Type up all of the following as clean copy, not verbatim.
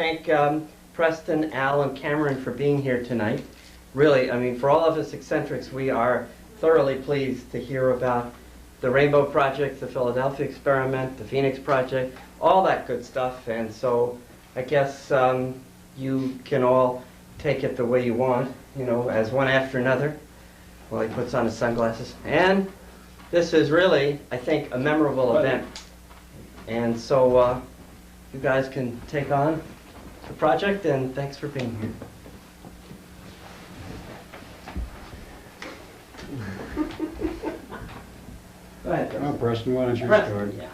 thank Preston, Al, and Cameron for being here tonight. Really, I mean, for all of us eccentrics, we are thoroughly pleased to hear about the Rainbow Project, the Philadelphia Experiment, the Phoenix Project, all that good stuff. And so I guess you can all take it the way you want, you know, as one after another, while he puts on his sunglasses. And this is really, I think, a memorable event. And so you guys can take on the project, and thanks for being here. Go ahead, Preston. Well, Preston, why don't you start? Yeah.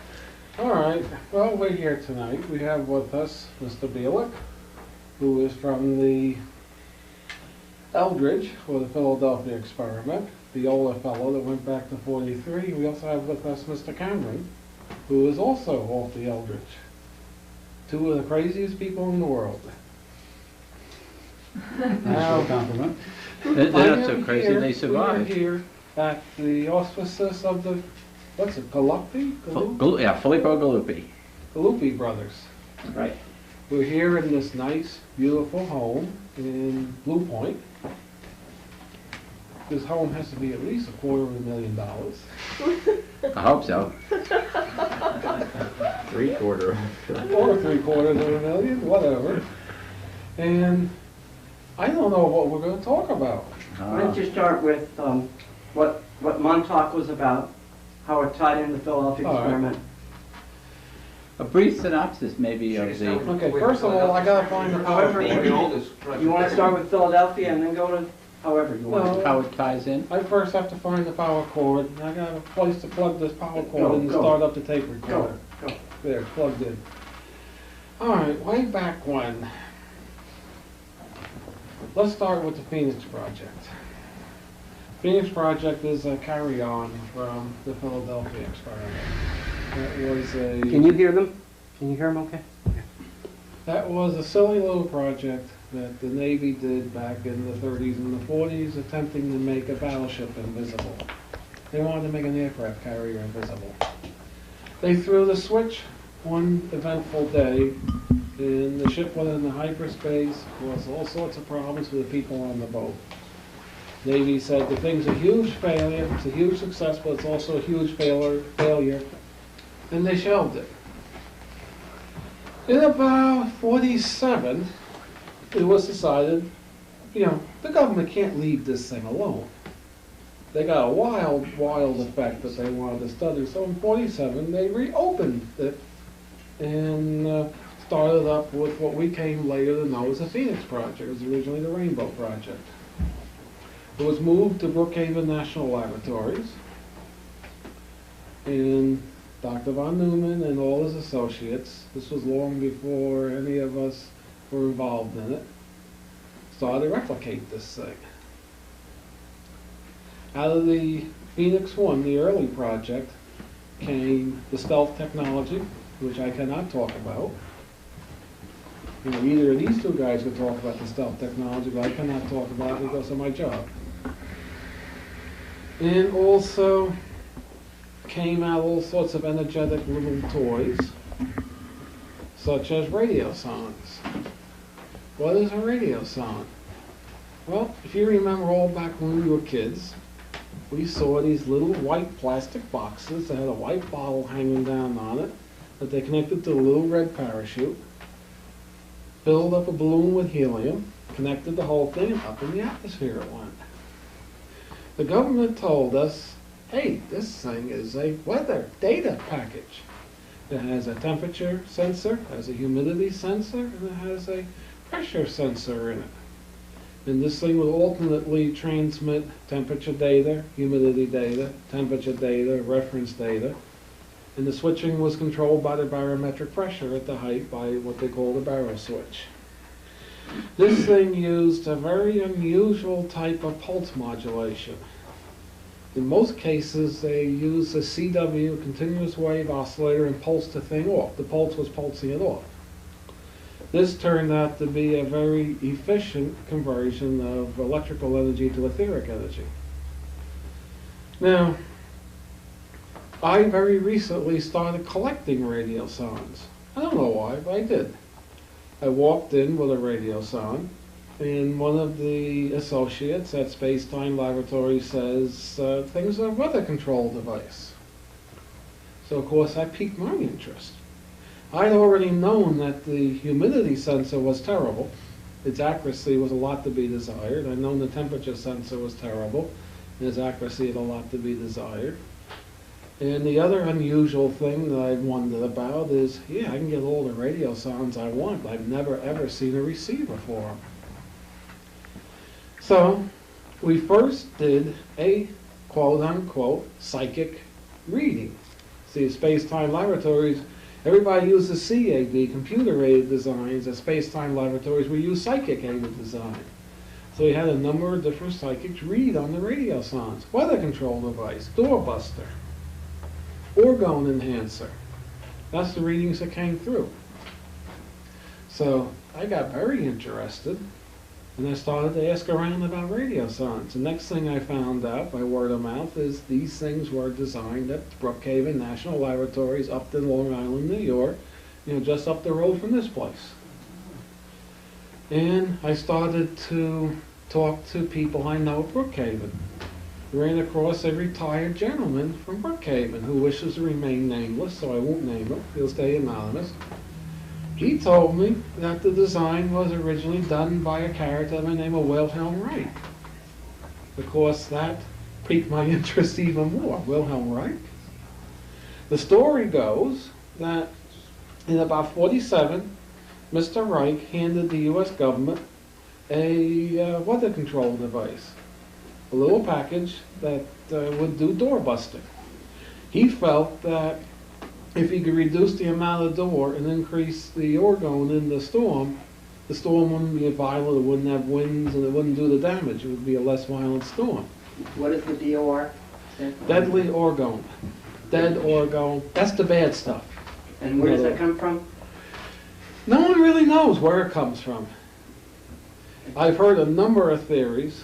All right. Well, we're here tonight. We have with us Mr. Bielik, who is from the Eldridge, or the Philadelphia Experiment, the older fellow that went back to 43. We also have with us Mr. Cameron, who is also off the Eldridge. Two of the craziest people in the world. Now, compliment. They're not so crazy, they survived. We're here at the auspices of the, what's it, Galuppi? Yeah, Filippo Galuppi. Galuppi brothers. Right. We're here in this nice, beautiful home in Blue Point. This home has to be at least $250,000. I hope so. 3/4. Or $750,000, whatever. And I don't know what we're going to talk about. Why don't you start with what Montauk was about, how it tied into the Philadelphia Experiment. A brief synopsis, maybe, of the... Okay, first of all, I got to find the However, PowerPoint. you want to start with Philadelphia and then go to however you want. No. how it ties in. I first have to find the power cord. I got a place to plug this power cord Go, in and go. start up the tape recorder. Go. There, plugged in. All right, way back when. Let's start with the Phoenix Project. Phoenix Project is a carry-on from the Philadelphia Experiment. That was a... Can you hear them? Can you hear them okay? That was a silly little project that the Navy did back in the 30s and the 40s, attempting to make a battleship invisible. They wanted to make an aircraft carrier invisible. They threw the switch one eventful day, and the ship went into hyperspace, caused all sorts of problems for the people on the boat. Navy said the thing's a huge failure, it's a huge success, but it's also a huge failure, and they shelved it. In about 47, it was decided, you know, the government can't leave this thing alone. They got a wild effect that they wanted to study. So in 47, they reopened it and started up with what we came later to know as the Phoenix Project. It was originally the Rainbow Project. It was moved to Brookhaven National Laboratories, and Dr. von Neumann and all his associates, this was long before any of us were involved in it, started to replicate this thing. Out of the Phoenix 1, the early project, came the stealth technology, which I cannot talk about. You know, either of these two guys could talk about the stealth technology, but I cannot talk about it because of my job. And also came out all sorts of energetic little toys, such as radio songs. What is a radio song? Well, if you remember all back when we were kids, we saw these little white plastic boxes that had a white bottle hanging down on it that they connected to a little red parachute, filled up a balloon with helium, connected the whole thing, and up in the atmosphere it went. The government told us, hey, this thing is a weather data package. It has a temperature sensor, has a humidity sensor, and it has a pressure sensor in it. And this thing will alternately transmit temperature data, humidity data, temperature data, reference data. And the switching was controlled by the barometric pressure at the height by what they call the baro switch. This thing used a very unusual type of pulse modulation. In most cases, they used a CW, continuous wave oscillator, and pulsed the thing off. The pulse was pulsing it off. This turned out to be a very efficient conversion of electrical energy to etheric energy. Now, I very recently started collecting radio songs. I don't know why, but I did. I walked in with a radio sign, and one of the associates at Space-Time Laboratory says, things are a weather control device. So of course that piqued my interest. I'd already known that the humidity sensor was terrible. Its accuracy was a lot to be desired. I'd known the temperature sensor was terrible, and its accuracy had a lot to be desired. And the other unusual thing that I'd wondered about is, yeah, I can get all the radio sounds I want, but I've never ever seen a receiver for them. So we first did a quote-unquote psychic reading. See, Space-Time Laboratories, everybody uses CAD, computer-aided designs. At Space-Time Laboratories, we use psychic-aided design. So we had a number of different psychics read on the radio sounds. Weather control device, doorbuster, orgone enhancer. That's the readings that came through. So I got very interested, and I started to ask around about radio sounds. The next thing I found out by word of mouth is these things were designed at Brookhaven National Laboratories up in Long Island, New York, just up the road from this place. And I started to talk to people I know at Brookhaven. Ran across a retired gentleman from Brookhaven who wishes to remain nameless, so I won't name him. He'll stay anonymous. He told me that the design was originally done by a character by the name of Wilhelm Reich. Of course, that piqued my interest even more. Wilhelm Reich. The story goes that in about 47, Mr. Reich handed the U.S. government a weather control device, a little package that would do door busting. He felt that if he could reduce the amount of door and increase the orgone in the storm wouldn't be violent, it wouldn't have winds, and it wouldn't do the damage. It would be a less violent storm. What is the DOR? Deadly orgone. Dead orgone. That's the bad stuff. And where does that come from? No one really knows where it comes from. I've heard a number of theories.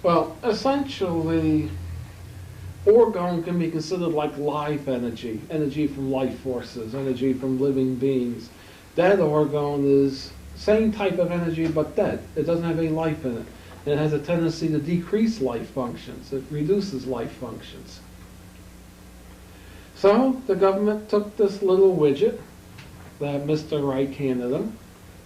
Well, essentially, orgone can be considered like life energy, energy from life forces, energy from living beings. Dead orgone is same type of energy but dead. It doesn't have any life in it. It has a tendency to decrease life functions. It reduces life functions. So the government took this little widget that Mr. Reich handed them.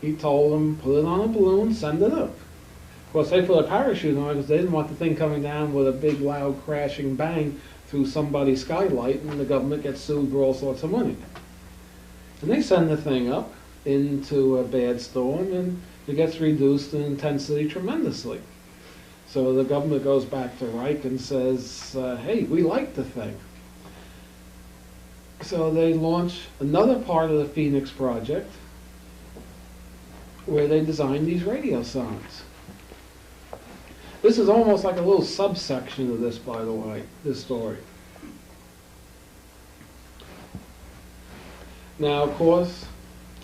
He told them, put it on a balloon, send it up. Of course, they put a parachute on it because they didn't want the thing coming down with a big, loud, crashing bang through somebody's skylight, and the government gets sued for all sorts of money. And they send the thing up into a bad storm, and it gets reduced in intensity tremendously. So the government goes back to Reich and says, hey, we like the thing. So they launch another part of the Phoenix Project where they design these radio songs. This is almost like a little subsection of this, by the way, this story. Now, of course,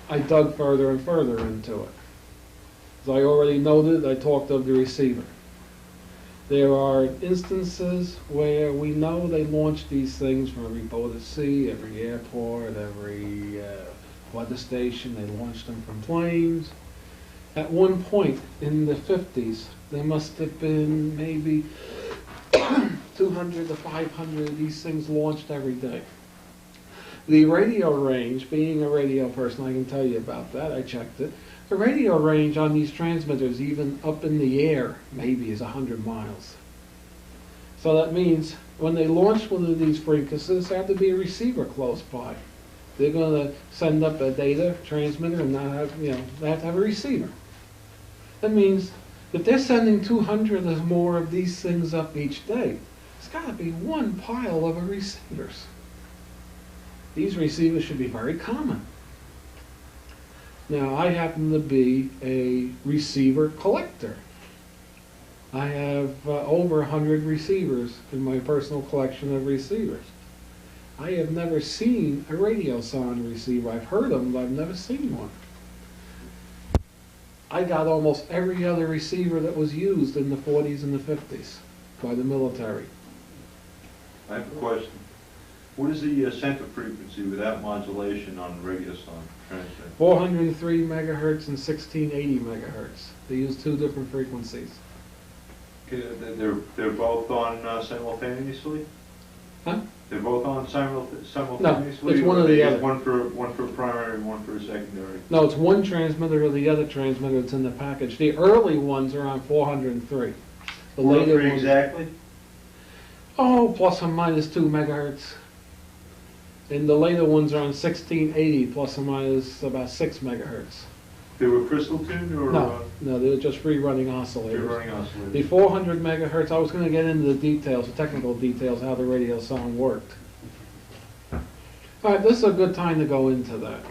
I dug further and further into it. As I already noted, I talked of the receiver. There are instances where we know they launched these things from every boat at sea, every airport, every weather station. They launched them from planes. At one point in the 50s, there must have been maybe 200 to 500 of these things launched every day. The radio range, being a radio person, I can tell you about that. I checked it. The radio range on these transmitters, even up in the air, maybe is 100 miles. So that means when they launch one of these frequencies, there has to be a receiver close by. They're going to send up a data transmitter and not have, they have to have a receiver. That means if they're sending 200 or more of these things up each day, it's got to be one pile of receivers. These receivers should be very common. Now, I happen to be a receiver collector. I have over 100 receivers in my personal collection of receivers. I have never seen a radio sound receiver. I've heard them, but I've never seen one. I got almost every other receiver that was used in the 40s and the 50s by the military. I have a question. What is the center frequency without modulation on the radio song transmitter? 403 megahertz and 1680 megahertz. They use two different frequencies. Okay, they're both on simultaneously? Huh? They're both on simultaneously? No, it's one or the other. One for primary and one for secondary? No, it's one transmitter or the other transmitter that's in the package. The early ones are on 403. The later 403 ones, exactly? oh, plus or minus 2 megahertz. And the later ones are on 1680, plus or minus about 6 megahertz. They were crystal tuned or? No, they're just free running oscillators. They're running oscillators. The 400 megahertz, I was going to get into the details, the technical details, how the radio sound worked. All right, this is a good time to go into that.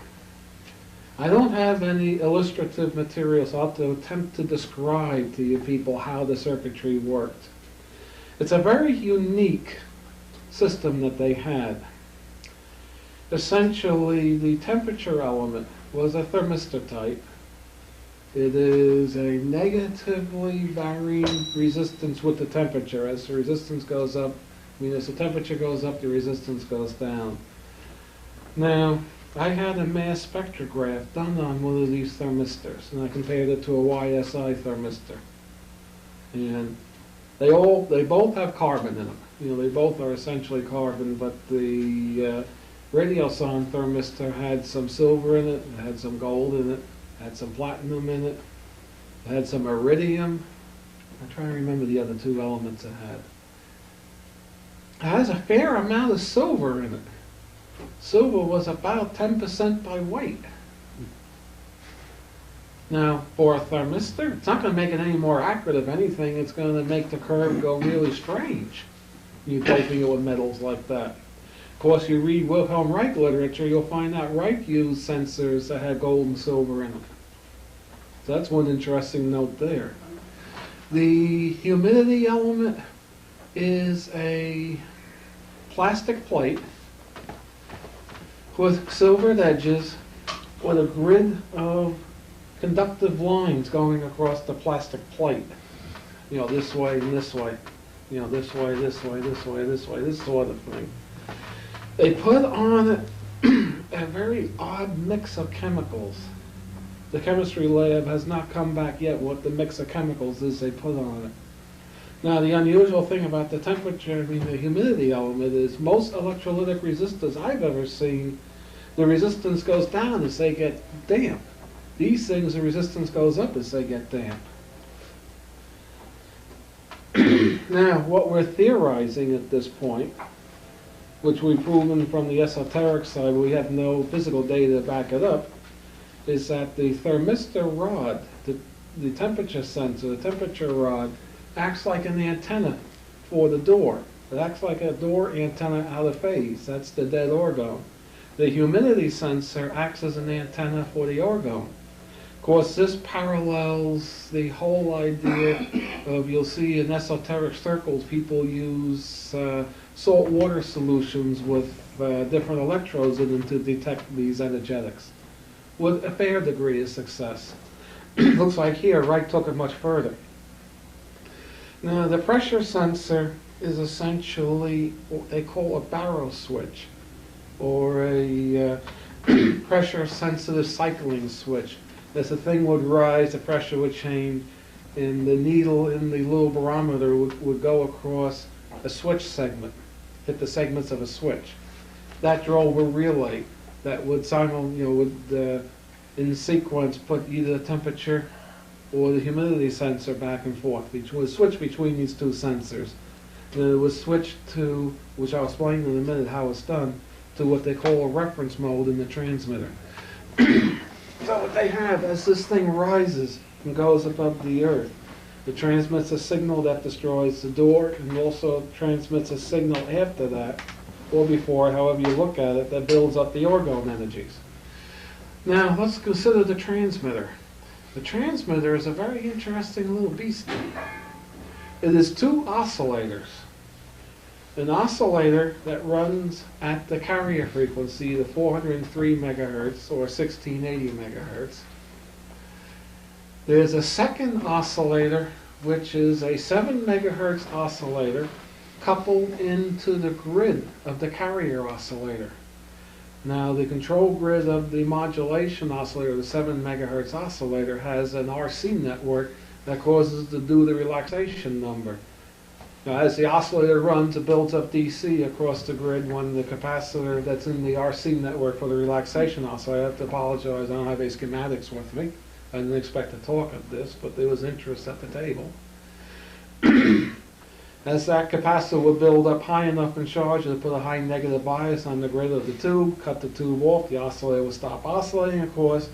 I don't have any illustrative material, so I'll have to attempt to describe to you people how the circuitry worked. It's a very unique system that they had. Essentially, the temperature element was a thermistor type. It is a negatively varying resistance with the temperature. As the resistance goes up, as the temperature goes up, the resistance goes down. Now, I had a mass spectrograph done on one of these thermistors, and I compared it to a YSI thermistor. And they both have carbon in them. They both are essentially carbon, but the radiosonde thermistor had some silver in it, had some gold in it, had some platinum in it, had some iridium. I'm trying to remember the other two elements it had. It has a fair amount of silver in it. Silver was about 10% by weight. Now, for a thermistor, it's not going to make it any more accurate. If anything, it's going to make the curve go really strange. You're typing it with metals like that. Of course, you read Wilhelm Reich literature, you'll find out Reich used sensors that had gold and silver in them. So that's one interesting note there. The humidity element is a plastic plate with silvered edges with a grid of conductive lines going across the plastic plate. This way and this way. This way, this way, this way, this way, this sort of thing. They put on it a very odd mix of chemicals. The chemistry lab has not come back yet what the mix of chemicals is they put on it. Now, the unusual thing about the temperature, the humidity element, is most electrolytic resistors I've ever seen, the resistance goes down as they get damp. These things, the resistance goes up as they get damp. Now, what we're theorizing at this point, which we've proven from the esoteric side, we have no physical data to back it up, is that the thermistor rod, the temperature sensor, the temperature rod, acts like an antenna for the door. It acts like a door antenna out of phase. That's the dead orgone. The humidity sensor acts as an antenna for the orgone. Of course, this parallels the whole idea of, you'll see in esoteric circles, people use salt water solutions with different electrodes in them to detect these energetics with a fair degree of success. Looks like here, Reich took it much further. Now, the pressure sensor is essentially what they call a barrow switch, or a pressure-sensitive cycling switch. As the thing would rise, the pressure would change, and the needle in the little barometer would go across a switch segment, hit the segments of a switch. That drove a relay that would in sequence put either the temperature or the humidity sensor back and forth. It would switch between these two sensors. Then it would switch to, which I'll explain in a minute how it's done, to what they call a reference mode in the transmitter. So what they have, as this thing rises and goes above the earth, it transmits a signal that destroys the door, and also transmits a signal after that, or before, however you look at it, that builds up the orgone energies. Now, let's consider the transmitter. The transmitter is a very interesting little beast. It is two oscillators. An oscillator that runs at the carrier frequency, the 403 megahertz or 1680 megahertz. There's a second oscillator, which is a 7 megahertz oscillator coupled into the grid of the carrier oscillator. Now, the control grid of the modulation oscillator, the 7 megahertz oscillator, has an RC network that causes it to do the relaxation number. Now, as the oscillator runs, it builds up DC across the grid when the capacitor that's in the RC network for the relaxation oscillator. I have to apologize, I don't have any schematics with me. I didn't expect to talk of this, but there was interest at the table. As that capacitor would build up high enough in charge to put a high negative bias on the grid of the tube, cut the tube off, the oscillator would stop oscillating, of course.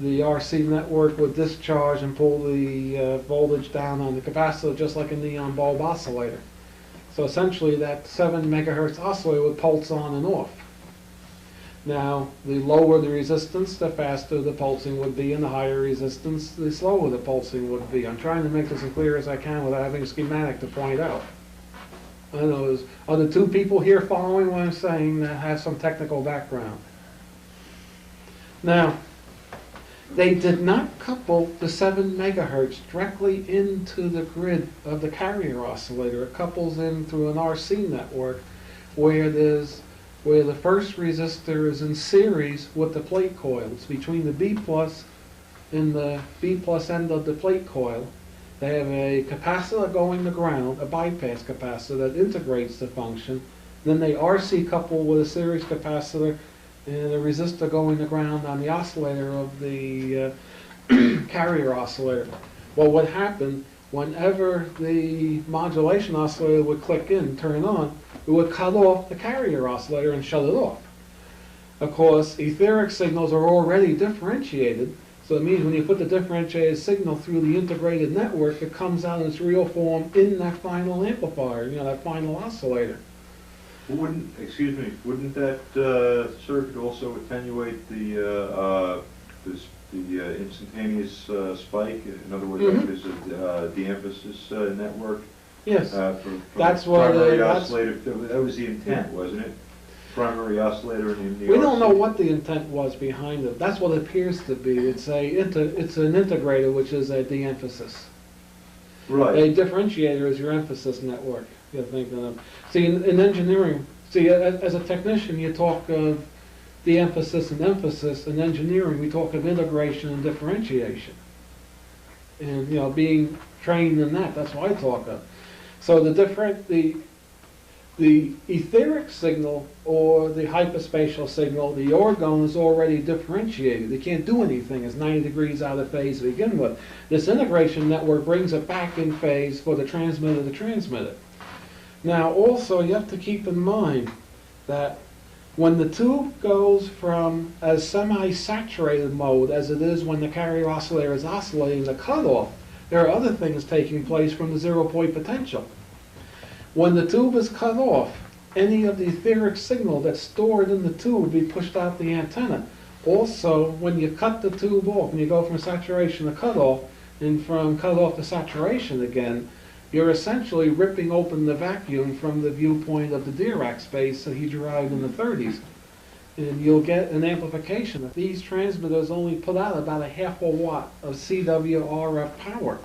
The RC network would discharge and pull the voltage down on the capacitor just like a neon bulb oscillator. So essentially that 7 megahertz oscillator would pulse on and off. Now, the lower the resistance, the faster the pulsing would be, and the higher resistance, the slower the pulsing would be. I'm trying to make this as clear as I can without having a schematic to point out. I know, are the two people here following what I'm saying that have some technical background? Now, they did not couple the 7 megahertz directly into the grid of the carrier oscillator. It couples in through an RC network where the first resistor is in series with the plate coil. It's between the B plus and the B plus end of the plate coil. They have a capacitor going to ground, a bypass capacitor that integrates the function. Then they RC couple with a series capacitor and a resistor going to ground on the oscillator of the carrier oscillator. Well, what happened, whenever the modulation oscillator would click in, turn on, it would cut off the carrier oscillator and shut it off. Of course, etheric signals are already differentiated, so it means when you put the differentiated signal through the integrated network, it comes out in its real form in that final amplifier, that final oscillator. Wouldn't that circuit also attenuate the instantaneous spike? In other words, like there's a de-emphasis network. Yes, for that's what primary oscillator. That was the intent, wasn't it? Primary oscillator in the we don't RC. know what the intent was behind it. That's what it appears to be. It's an integrator, which is a de-emphasis. Right. A differentiator is your emphasis network. You're thinking of. See, in engineering, as a technician, you talk of de-emphasis and emphasis. In engineering, we talk of integration and differentiation. And being trained in that's what I talk of. So the etheric signal or the hyperspatial signal, the orgone is already differentiated. It can't do anything. It's 90 degrees out of phase to begin with. This integration network brings it back in phase for the transmitter to transmit it. Now, also, you have to keep in mind that when the tube goes from a semi-saturated mode, as it is when the carrier oscillator is oscillating the cutoff, there are other things taking place from the zero-point potential. When the tube is cut off, any of the etheric signal that's stored in the tube will be pushed out the antenna. Also, when you cut the tube off, when you go from saturation to cutoff, and from cutoff to saturation again, you're essentially ripping open the vacuum from the viewpoint of the Dirac space that he derived in the 30s. And you'll get an amplification. These transmitters only put out about a half a watt of CW RF power.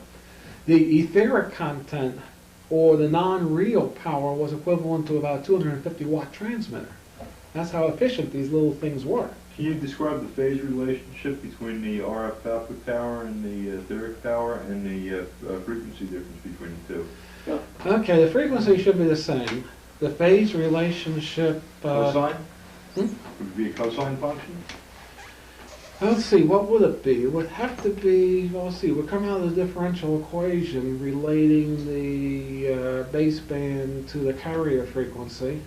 The etheric content, or the non-real power, was equivalent to about a 250 watt transmitter. That's how efficient these little things were. Can you describe the phase relationship between the RF output power and the etheric power and the frequency difference between the two? Okay, the frequency should be the same. The phase relationship... Cosine? Hmm? Would it be a cosine function? Let's see, what would it be? It would have to be, well, let's see, it would come out of the differential equation relating the baseband to the carrier frequency.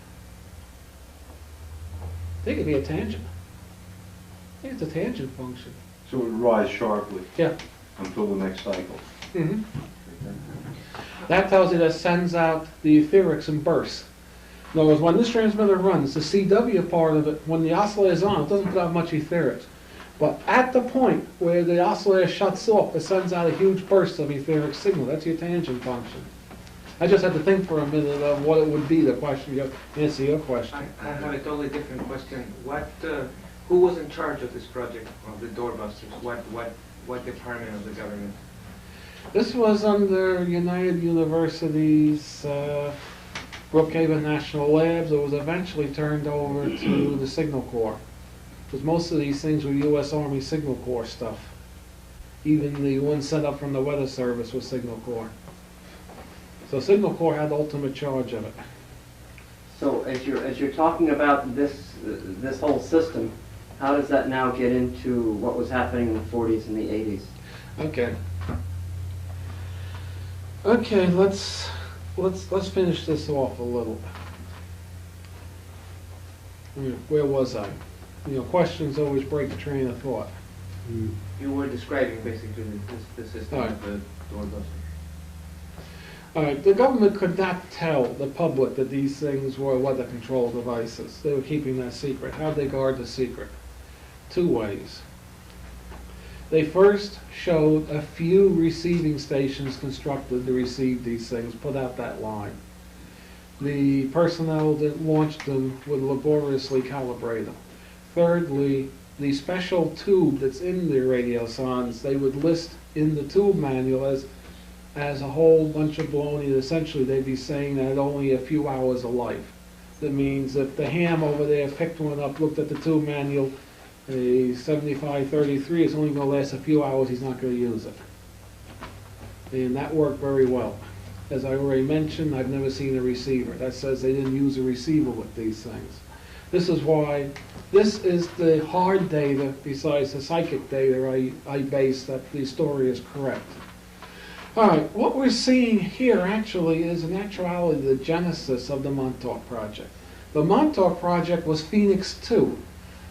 I think it'd be a tangent. I think it's a tangent function. So it would rise sharply Yeah. until the next cycle. Mm-hmm. That tells you that sends out the etherics in bursts. In other words, when this transmitter runs, the CW part of it, when the oscillator is on, it doesn't put out much etherics. But at the point where the oscillator shuts off, it sends out a huge burst of etheric signal. That's your tangent function. I just had to think for a minute of what it would be, the question, answer your question. I have a totally different question. Who was in charge of this project, of the doorbusters? What department of the government? This was under United University's Brookhaven National Labs. It was eventually turned over to the Signal Corps, because most of these things were U.S. Army Signal Corps stuff. Even the one set up from the Weather Service was Signal Corps. So Signal Corps had ultimate charge of it. So as you're talking about this whole system, how does that now get into what was happening in the 40s and the 80s? Okay. Okay, let's finish this off a little. Where was I? You know, questions always break the train of thought. You were describing basically the system All of the doorbuster. All right, the government could not tell the public that these things were weather control devices. They were keeping that secret. How'd they guard the secret? 2 ways. They first showed a few receiving stations constructed to receive these things, put out that line. The personnel that launched them would laboriously calibrate them. Thirdly, the special tube that's in the radiosondes, they would list in the tube manual as a whole bunch of baloney. Essentially, they'd be saying that only a few hours of life. That means if the ham over there picked one up, looked at the tube manual, a 7533 is only going to last a few hours, he's not going to use it. And that worked very well. As I already mentioned, I've never seen a receiver. That says they didn't use a receiver with these things. This is why, this is the hard data, besides the psychic data I base that the story is correct. All right, what we're seeing here actually is in actuality the genesis of the Montauk Project. The Montauk Project was Phoenix 2.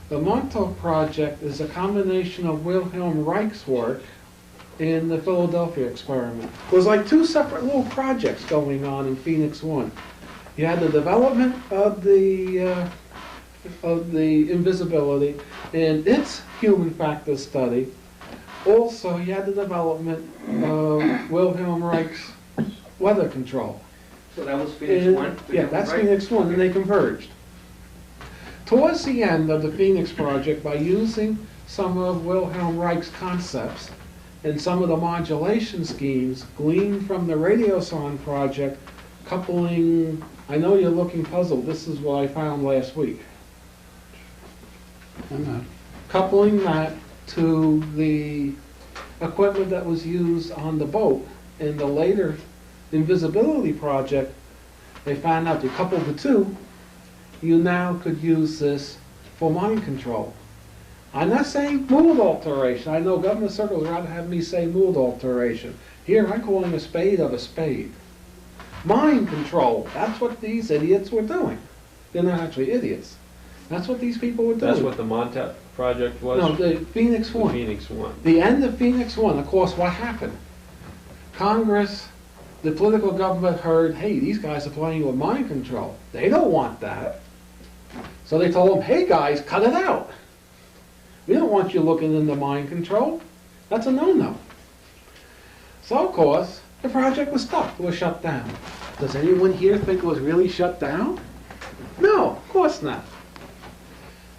The Montauk Project is a combination of Wilhelm Reich's work and the Philadelphia Experiment. It was like 2 separate little projects going on in Phoenix 1. You had the development of the invisibility and its human factor study. Also, you had the development of Wilhelm Reich's weather control. So that was Phoenix And- 1? Yeah, that's Phoenix 1, and they converged. Towards the end of the Phoenix Project, by using some of Wilhelm Reich's concepts and some of the modulation schemes gleaned from the Radiosonde project, coupling, I know you're looking puzzled, this is what I found last week. I'm not. Coupling that to the equipment that was used on the boat in the later invisibility project, they found out you coupled the 2, you now could use this for mind control. I'm not saying mood alteration. I know government circles would rather have me say mood alteration. Here I'm calling a spade of a spade. Mind control, that's what these idiots were doing. They're not actually idiots. That's what these people were doing. That's what the Montauk Project was? No, the Phoenix The 1. Phoenix 1. The end of Phoenix 1, of course, what happened? Congress, the political government heard, hey, these guys are playing with mind control. They don't want that. So they told them, hey guys, cut it out. We don't want you looking into mind control. That's a no-no. So, of course, the project was stuck. It was shut down. Does anyone here think it was really shut down? No, of course not.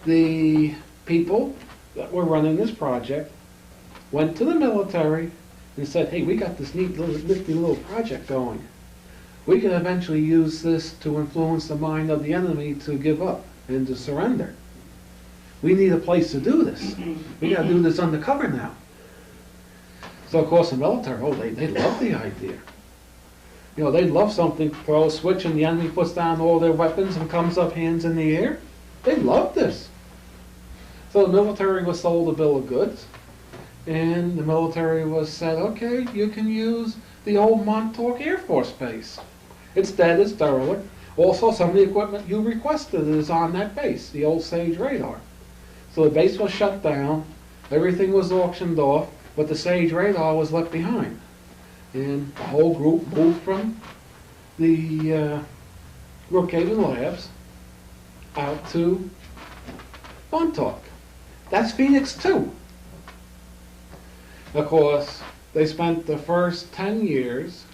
The people that were running this project went to the military and said, hey, we got this nifty little project going. We can eventually use this to influence the mind of the enemy to give up and to surrender. We need a place to do this. We got to do this undercover now. So, of course, the military, they love the idea. You know, they'd love something, throw a switch and the enemy puts down all their weapons and comes up hands in the air. They'd love this. So the military was sold a bill of goods, and the military was said, okay, you can use the old Montauk Air Force Base. It's dead, it's derelict. Also, some of the equipment you requested is on that base, the old Sage radar. So the base was shut down, everything was auctioned off, but the Sage radar was left behind. And the whole group moved from the Brookhaven Labs out to Montauk. That's Phoenix 2. Of course, they spent the first 10 years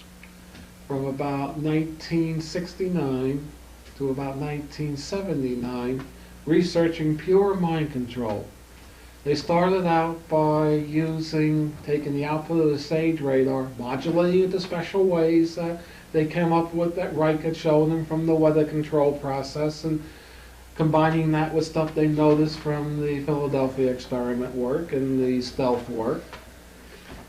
from about 1969 to about 1979 researching pure mind control. They started out by taking the output of the SAGE radar, modulating it to special ways that they came up with that Reich had shown them from the weather control process, and combining that with stuff they noticed from the Philadelphia experiment work and the stealth work.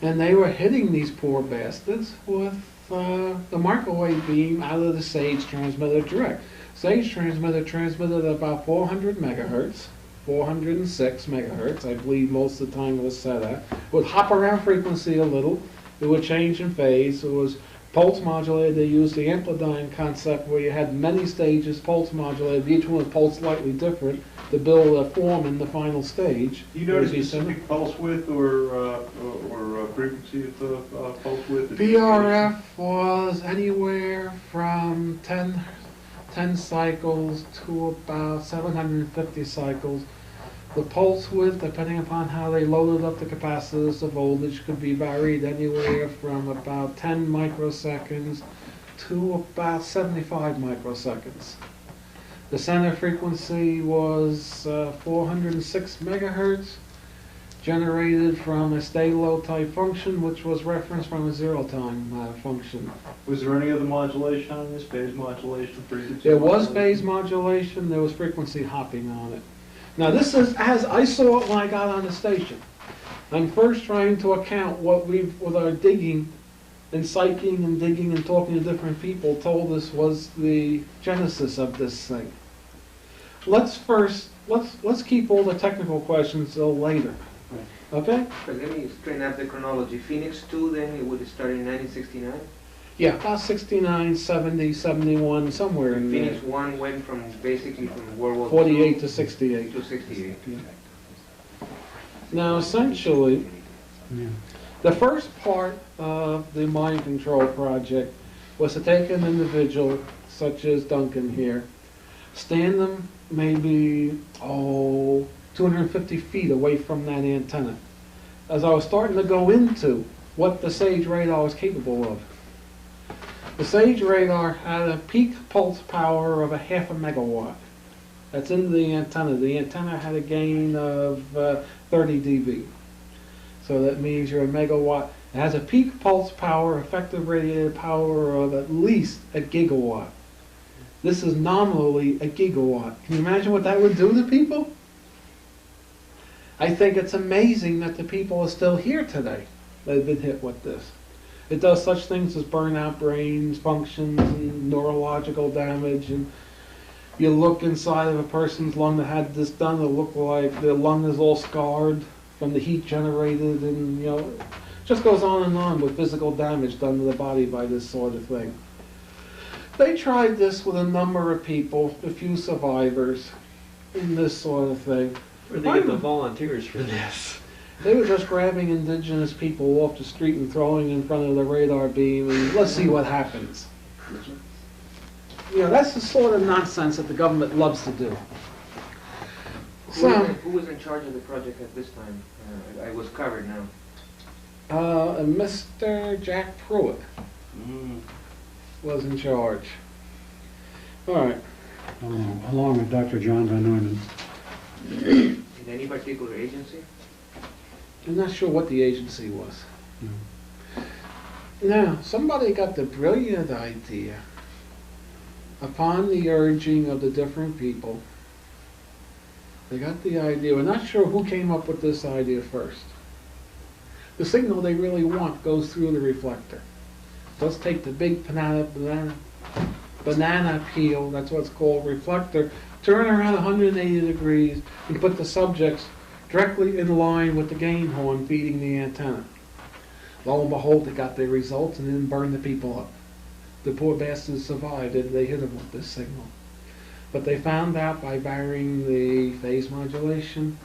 And they were hitting these poor bastards with the microwave beam out of the SAGE transmitter direct. SAGE transmitter transmitted at about 400 megahertz, 406 megahertz, I believe most of the time it was set at. It would hop around frequency a little. It would change in phase. It was pulse modulated. They used the amplitude concept where you had many stages pulse modulated. Each one was pulsed slightly different to build a form in the final stage. Do you notice specific pulse width or frequency of the pulse width? BRF was anywhere from 10 cycles to about 750 cycles. The pulse width, depending upon how they loaded up the capacitors, the voltage could be varied anywhere from about 10 microseconds to about 75 microseconds. The center frequency was 406 megahertz, generated from a stay-low type function, which was referenced from a zero-time function. Was there any other modulation on this? Phase modulation, frequency? There was modulation? phase modulation, there was frequency hopping on it. Now this is as I saw it when I got on the station. I'm first trying to account what with our digging and psyching and digging and talking to different people told us was the genesis of this thing. Let's keep all the technical questions till later. Okay? But let me straighten out the chronology. Phoenix 2 then, it would start in 1969? Yeah, about 69, 70, 71, somewhere in there. Phoenix 1 went from basically from World War 48 II to 68. to 68. Now essentially, Yeah. the first part of the mind control project was to take an individual, such as Duncan here, stand them maybe, 250 feet away from that antenna. As I was starting to go into what the SAGE radar was capable of, the SAGE radar had a peak pulse power of a half a megawatt. That's in the antenna. The antenna had a gain of 30 dB. So that means you're a megawatt. It has a peak pulse power, effective radiated power of at least a gigawatt. This is nominally a gigawatt. Can you imagine what that would do to people? I think it's amazing that the people are still here today that have been hit with this. It does such things as burn out brains, functions, and neurological damage. And you look inside of a person's lung that had this done, it'll look like their lung is all scarred from the heat generated, and just goes on and on with physical damage done to the body by this sort of thing. They tried this with a number of people, a few survivors, in this sort of thing. Where do they get the volunteers for this? They were just grabbing indigenous people off the street and throwing in front of the radar beam, and let's see what happens. That's the sort of nonsense that the government loves to do. Who was in charge of the project at this time? I was covered now. Mr. Jack Pruitt was in charge. All right. Along with Dr. John Van Neumann. In any particular agency? I'm not sure what the agency was. No. Now, somebody got the brilliant idea, upon the urging of the different people, they got the idea, we're not sure who came up with this idea first. The signal they really want goes through the reflector. Let's take the big banana peel, that's what's called reflector, turn around 180 degrees and put the subjects directly in line with the gain horn feeding the antenna. Lo and behold, they got their results and didn't burn the people up. The poor bastards survived, and they hit them with this signal. But they found out by varying the phase modulation,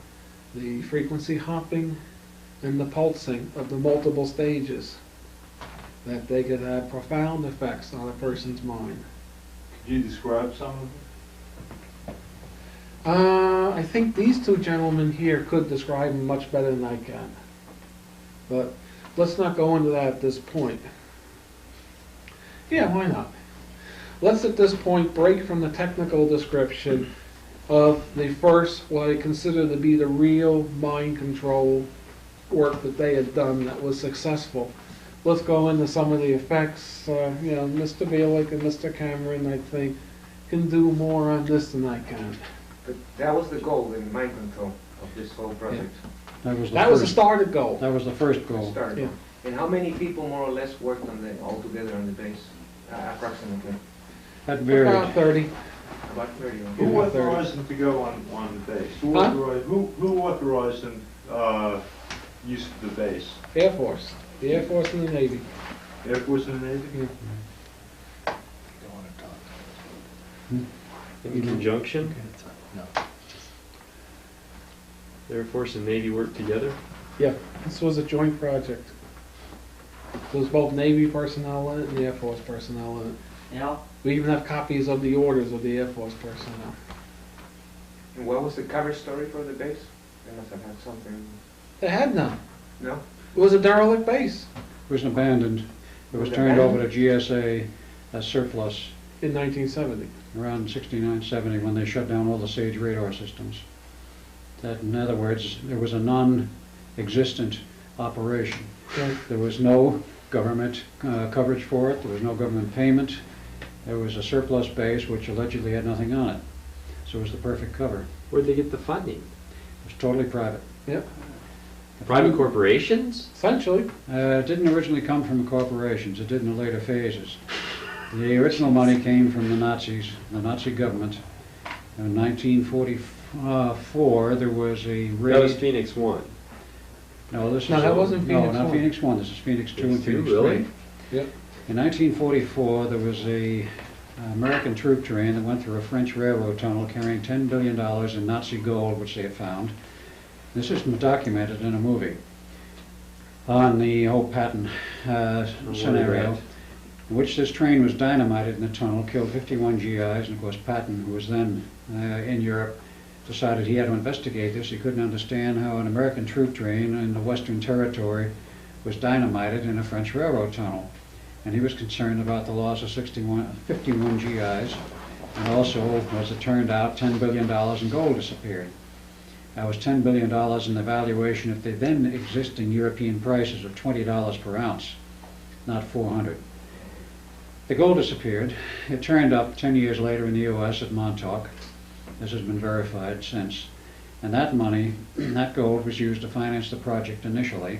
the frequency hopping, and the pulsing of the multiple stages that they could have profound effects on a person's mind. Could you describe some of them? I think these two gentlemen here could describe them much better than I can. But let's not go into that at this point. Yeah, why not? Let's at this point break from the technical description of the first, what I consider to be the real mind control work that they had done that was successful. Let's go into some of the effects. Mr. Bielik and Mr. Cameron, I think, can do more on this than I can. But that was the goal in mind control of this whole project. That was the That was the first, started goal. that was the first goal. Start. Yeah. And how many people more or less worked on all together on the base, approximately? That varied. About 30. About 30. Who Yeah, authorized them to go on the base? Who Huh? authorized them, use of the base? Air Force. The Air Force and the Navy. Air Force and the Navy? In conjunction? Air Force and Navy work together? Yeah, this was a joint project. There was both Navy personnel in it and the Air Force personnel in it. Yeah. We even have copies of the orders of the Air Force personnel. And what was the cover story for the base? They must have had something. They had none. No? It was a derelict base It was abandoned. It was Was turned over abandoned? to GSA as surplus in 1970. around 69, 70 when they shut down all the SAGE radar systems. That, in other words, there was a non-existent operation. Right. There was no government coverage for it. There was no government payment. There was a surplus base which allegedly had nothing on it. So it was the perfect cover. Where'd they get the funding? It was totally private. Yep. Private corporations? Essentially. It didn't originally come from corporations. It did in the later phases. The original money came from the Nazis, the Nazi government. In 1944, there was a raid. That was Phoenix 1. No, this is No, that wasn't no, Phoenix not 1. Phoenix 1. This is Phoenix 2 and Phoenix 2, Phoenix really? 3. Yep. In 1944, there was a American troop train that went through a French railroad tunnel carrying $10 billion in Nazi gold, which they had found. This is documented in a movie on the whole Patton scenario, in which this train was dynamited in the tunnel, killed 51 GIs, and of course Patton, who was then in Europe, decided he had to investigate this. He couldn't understand how an American troop train in the Western Territory was dynamited in a French railroad tunnel. And he was concerned about the loss of 51 GIs, and also, as it turned out, $10 billion in gold disappeared. That was $10 billion in the valuation at the then existing European prices of $20 per ounce, not 400. The gold disappeared. It turned up 10 years later in the U.S. at Montauk. This has been verified since. And that money, that gold, was used to finance the project initially,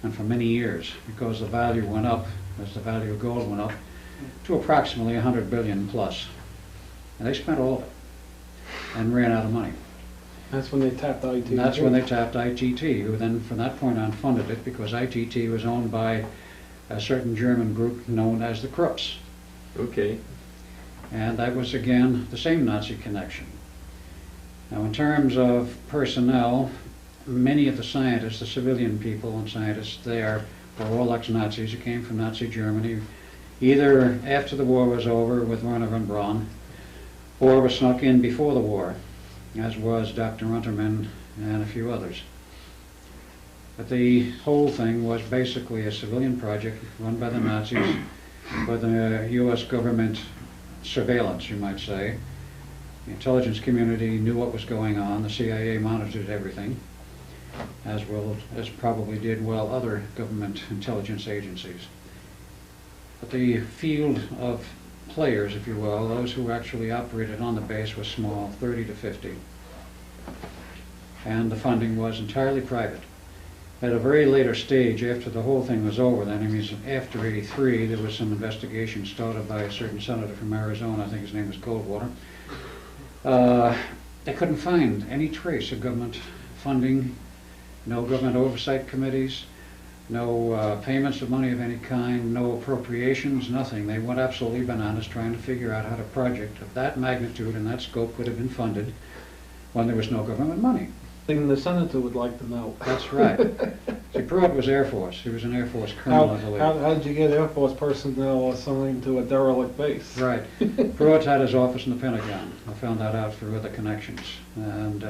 and for many years, because the value went up, as the value of gold went up, to approximately 100 billion plus. And they spent all of it, and ran out of money. That's when they tapped ITT. And that's when they tapped ITT, who then from that point on funded it, because ITT was owned by a certain German group known as the Krupps. Okay. And that was, again, the same Nazi connection. Now, in terms of personnel, many of the scientists, the civilian people and scientists there, were all ex-Nazis who came from Nazi Germany, either after the war was over with Werner von Braun, or were snuck in before the war, as was Dr. Unterman and a few others. But the whole thing was basically a civilian project run by the Nazis for the U.S. government surveillance, you might say. The intelligence community knew what was going on. The CIA monitored everything, as well as probably did well other government intelligence agencies. But the field of players, if you will, those who actually operated on the base, was small, 30 to 50. And the funding was entirely private. At a very later stage, after the whole thing was over, then, I mean, after '83, there was some investigation started by a certain senator from Arizona, I think his name was Goldwater. They couldn't find any trace of government funding, no government oversight committees, no payments of money of any kind, no appropriations, nothing. They went absolutely bananas trying to figure out how a project of that magnitude and that scope could have been funded when there was no government money. Thing the senator would like to know. That's right. See, Pruitt was Air Force. He was an Air Force colonel, I believe. How did you get Air Force personnel assigned to a derelict base? Right. Pruitt had his office in the Pentagon. I found that out through other connections. And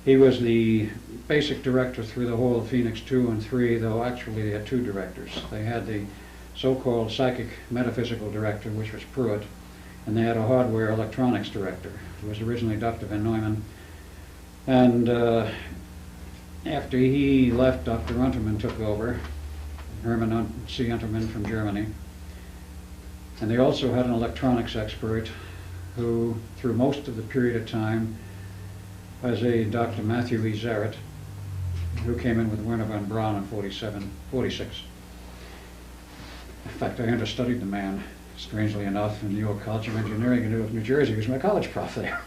he was the basic director through the whole of Phoenix 2 and 3, though actually they had two directors. They had the so-called psychic metaphysical director, which was Pruitt, and they had a hardware electronics director, who was originally Dr. Van Neumann. And after he left, Dr. Untermann took over, Hermann C. Untermann from Germany. And they also had an electronics expert who, through most of the period of time, was a Dr. Matthew E. Zarrett, who came in with Werner von Braun in 46. In fact, I understudied the man, strangely enough, in New York College of Engineering in Newark, New Jersey. He was my college prof there.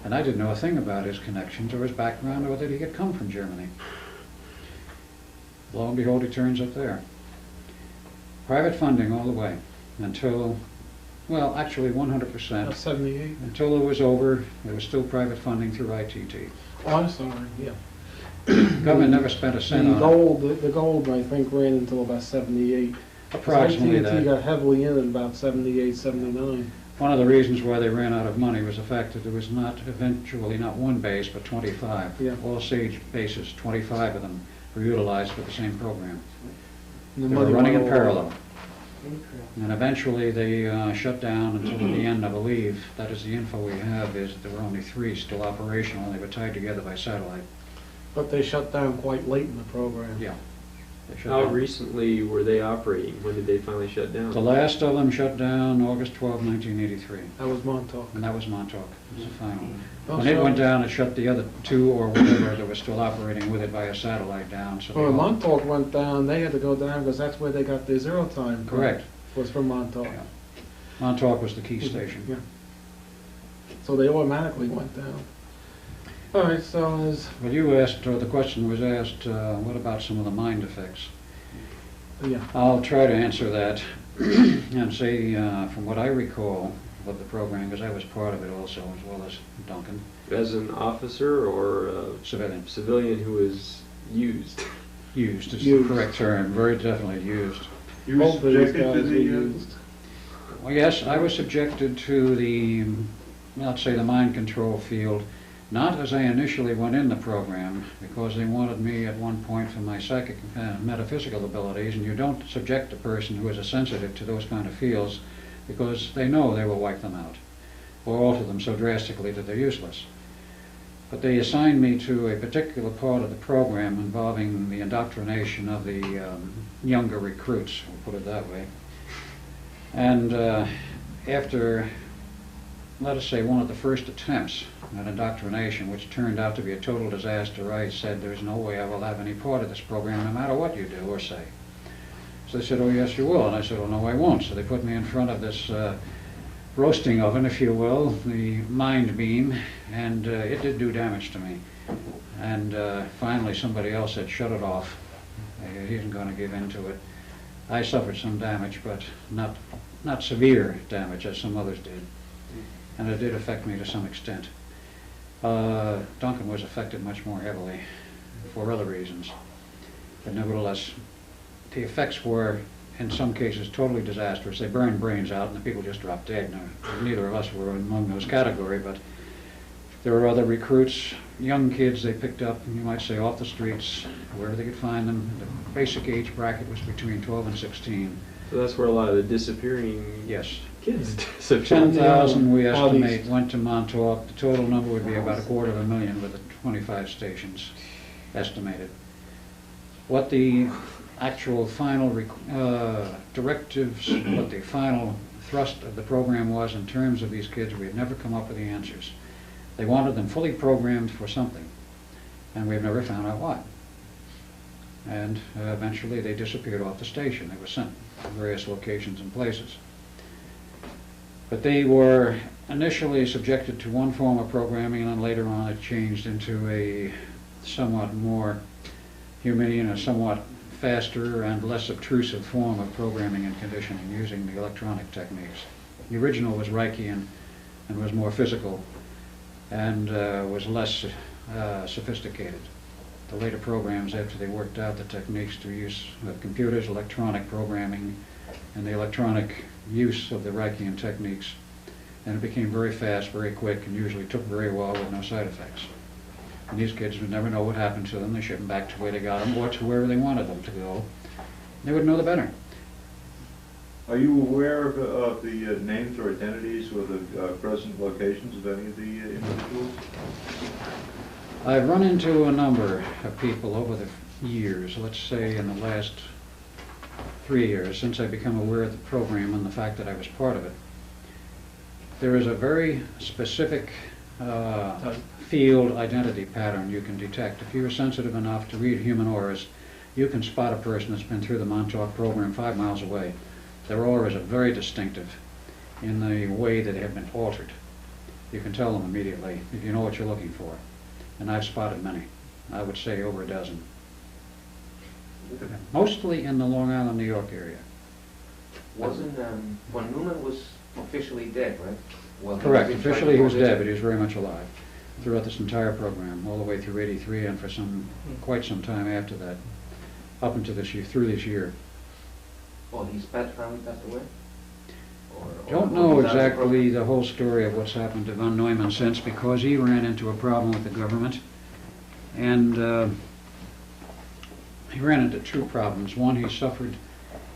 And I didn't know a thing about his connections or his background or that he had come from Germany. Lo and behold, he turns up there. Private funding all the way until, well, actually 100%. 78. Until it was over, there was still private funding through ITT. Oh, I'm sorry, yeah. Government never spent a cent on it. The gold, I think, ran until about 78. Approximately ITT that. got heavily in at about 78, 79. One of the reasons why they ran out of money was the fact that there was eventually not one base, but 25. Yeah. All SAGE bases, 25 of them were utilized for the same program. And the They were money running went in all parallel. And eventually they shut down until the end, I believe. That is the info we have, is that there were only 3 still operational, and they were tied together by satellite. But they shut down quite late in the program. Yeah. They shut How down. recently were they operating? When did they finally shut down? The last of them shut down August 12, 1983. That was Montauk. And that was Montauk. It was the final. Oh, When it so- went down, it shut the other 2 or whatever that were still operating with it via satellite down. So they Well, when all- Montauk went down, they had to go down because that's where they got their zero time. Correct. Was from Montauk. Yeah. Montauk was the key station. Yeah. So they automatically went down. All right, so as, Well, you asked, or the question was asked, what about some of the mind effects? yeah, I'll try to answer that and say, from what I recall of the program, because I was part of it also, as well as Duncan, As an officer or a civilian. civilian who was used? Used is Used. the correct term, very definitely used. You were both of these subjected to guys were the, used. Well, yes, I was subjected to the, let's say, the mind control field, not as I initially went in the program, because they wanted me at one point for my psychic and metaphysical abilities, and you don't subject a person who is a sensitive to those kind of fields, because they know they will wipe them out, or alter them so drastically that they're useless. But they assigned me to a particular part of the program involving the indoctrination of the younger recruits, we'll put it that way. And after, let us say, one of the first attempts at indoctrination, which turned out to be a total disaster, I said, there's no way I will have any part of this program, no matter what you do or say. So they said, oh, yes, you will. And I said, oh, no, I won't. So they put me in front of this roasting oven, if you will, the mind beam, and it did do damage to me. And finally somebody else said, shut it off. He isn't going to give in to it. I suffered some damage, but not severe damage as some others did. And it did affect me to some extent. Duncan was affected much more heavily for other reasons. But nevertheless, the effects were, in some cases, totally disastrous. They burned brains out and the people just dropped dead. Now, neither of us were among those category, but there were other recruits, young kids they picked up, you might say, off the streets, wherever they could find them. The basic age bracket was between 12 and 16. So that's where a lot of the disappearing Yes. kids disappeared. 10,000 we Out estimate east. went to Montauk. The total number would be about 250,000 with the 25 stations estimated. What the actual final directives, what the final thrust of the program was in terms of these kids, we had never come up with the answers. They wanted them fully programmed for something, and we've never found out what. And eventually they disappeared off the station. They were sent to various locations and places. But they were initially subjected to one form of programming, and then later on it changed into a somewhat more humane, a somewhat faster and less obtrusive form of programming and conditioning using the electronic techniques. The original was Reichian and was more physical and was less sophisticated. The later programs, after they worked out the techniques to use of computers, electronic programming, and the electronic use of the Reichian techniques, and it became very fast, very quick, and usually took very well with no side effects. And these kids would never know what happened to them. They ship them back to where they got them or to wherever they wanted them to go. They would know the better. Are you aware of the names or identities or the present locations of any of the individuals? I've run into a number of people over the years, let's say in the last 3 years, since I've become aware of the program and the fact that I was part of it. There is a very specific field identity pattern you can detect. If you're sensitive enough to read human auras, you can spot a person that's been through the Montauk program 5 miles away. Their auras are very distinctive in the way that they have been altered. You can tell them immediately if you know what you're looking for. And I've spotted many. I would say over a dozen. Mostly in the Long Island, New York area. Wasn't, when Newman was officially dead, right? Well, he Correct. was in charge Officially he of was all this. dead, but he was very much alive throughout this entire program, all the way through '83 and for quite some time after that, up into this year, through this year. Oh, his pet family passed away? Don't know exactly the whole story of what's happened to von Neumann since, because he ran into a problem with the government, and he ran into two problems. One, he suffered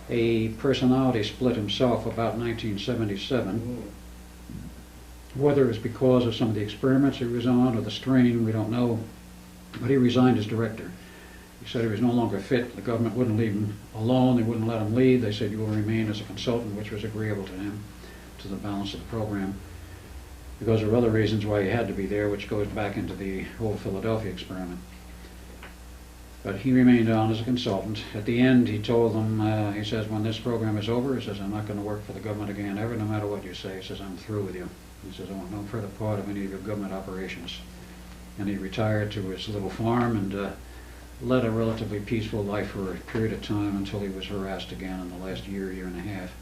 a personality split himself about 1977. Whether it was because of some of the experiments he was on or the strain, we don't know, but he resigned as director. He said he was no longer fit. The government wouldn't leave him alone. They wouldn't let him leave. They said you will remain as a consultant, which was agreeable to him, to the balance of the program, because there were other reasons why he had to be there, which goes back into the whole Philadelphia experiment. But he remained on as a consultant. At the end, he told them, he says, when this program is over, he says, I'm not going to work for the government again ever, no matter what you say. He says, I'm through with you. He says, I want no further part of any of your government operations. And he retired to his little farm and led a relatively peaceful life for a period of time until he was harassed again in the last year, year and a half.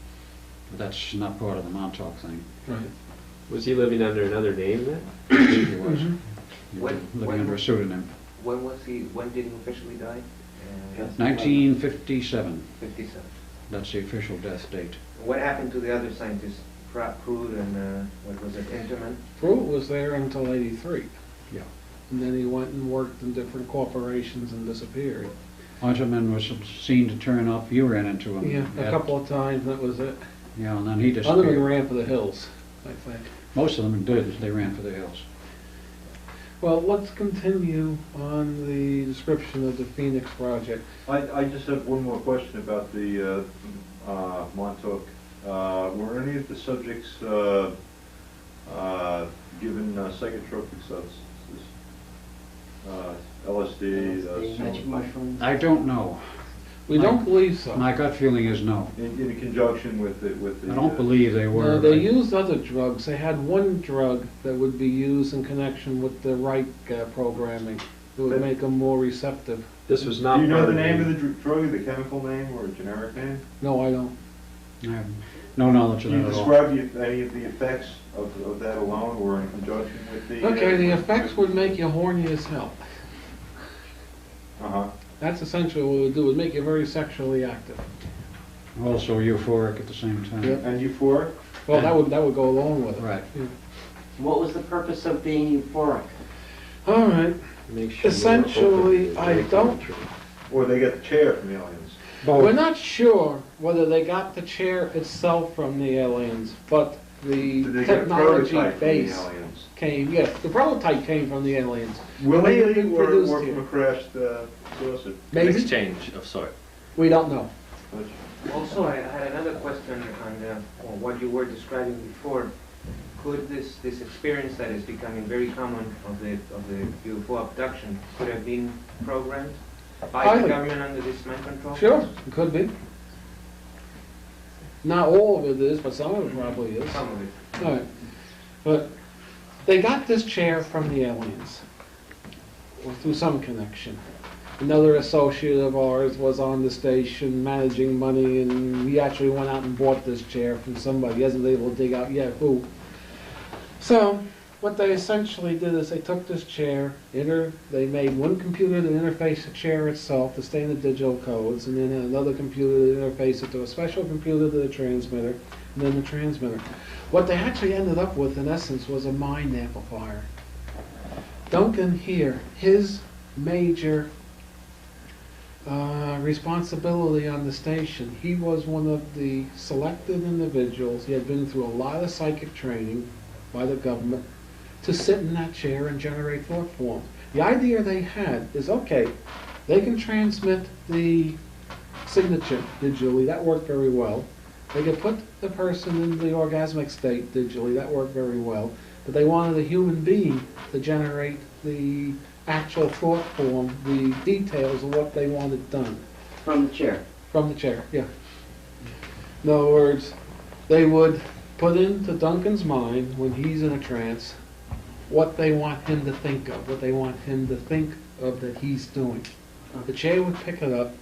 But that's not part of the Montauk thing. Right. Was he living under another name then? He was. Mhm. He was living under a pseudonym. When did he officially die? 1957. 57. That's the official death date. What happened to the other scientists, Prude and, what was it, Interman? Pruitt was there until '83. Yeah. And then he went and worked in different corporations and disappeared. Unterman was seen to turn up. You ran into him. Yeah, a couple of times, that was it. Yeah, and then he Other than disappeared. ran for the hills, I think. Most of them did. They ran for the hills. Well, let's continue on the description of the Phoenix Project. I just have one more question about the Montauk. Were any of the subjects given psychotropic substances? LSD? Magic mushrooms. I don't know. We don't believe so. My gut feeling is no. In conjunction with the I don't believe they were. No, they used other drugs. They had one drug that would be used in connection with the Reich programming. It would make them more receptive. This was not. Do you know part the name of the drug, the chemical name, or a generic name? No, I don't. I have no knowledge of Can you that at all. describe any of the effects of that alone, or in conjunction with the... Okay, the effects would make you horny as hell. Uh-huh. That's essentially what it would do. It would make you very sexually active. Also euphoric at the same time. Yep. And euphoric? Well, that would go along with it. Right. Yeah. What was the purpose of being euphoric? All right. Make sure Essentially, I don't. Or they get the chair from the aliens? Both. We're not sure whether they got the chair itself from the aliens, but the Did they get a technology prototype from the base aliens? came. Yes, the prototype came from the aliens. Willingly been or produced from here. a crashed saucer? Maybe. Exchange of sort. We don't know. Also, I had another question on what you were describing before. Could this experience that is becoming very common of the UFO abduction could have been programmed by the Highly. government under this mind control? Sure, it could be. Not all of it is, but some of it probably is. Some of it. All right. But they got this chair from the aliens, or through some connection. Another associate of ours was on the station managing money, and he actually went out and bought this chair from somebody. He hasn't been able to dig out yet who. So what they essentially did is they took this chair, they made one computer to interface the chair itself to stay in the digital codes, and then another computer to interface it to a special computer to the transmitter, and then the transmitter. What they actually ended up with, in essence, was a mind amplifier. Duncan here, his major responsibility on the station. He was one of the selected individuals. He had been through a lot of psychic training by the government to sit in that chair and generate thought forms. The idea they had is, okay, they can transmit the signature digitally. That worked very well. They could put the person in the orgasmic state digitally. That worked very well. But they wanted a human being to generate the actual thought form, the details of what they wanted done. From the chair. From the chair, yeah. In other words, they would put into Duncan's mind, when he's in a trance, what they want him to think of, what they want him to think of that he's doing. The chair would pick it up.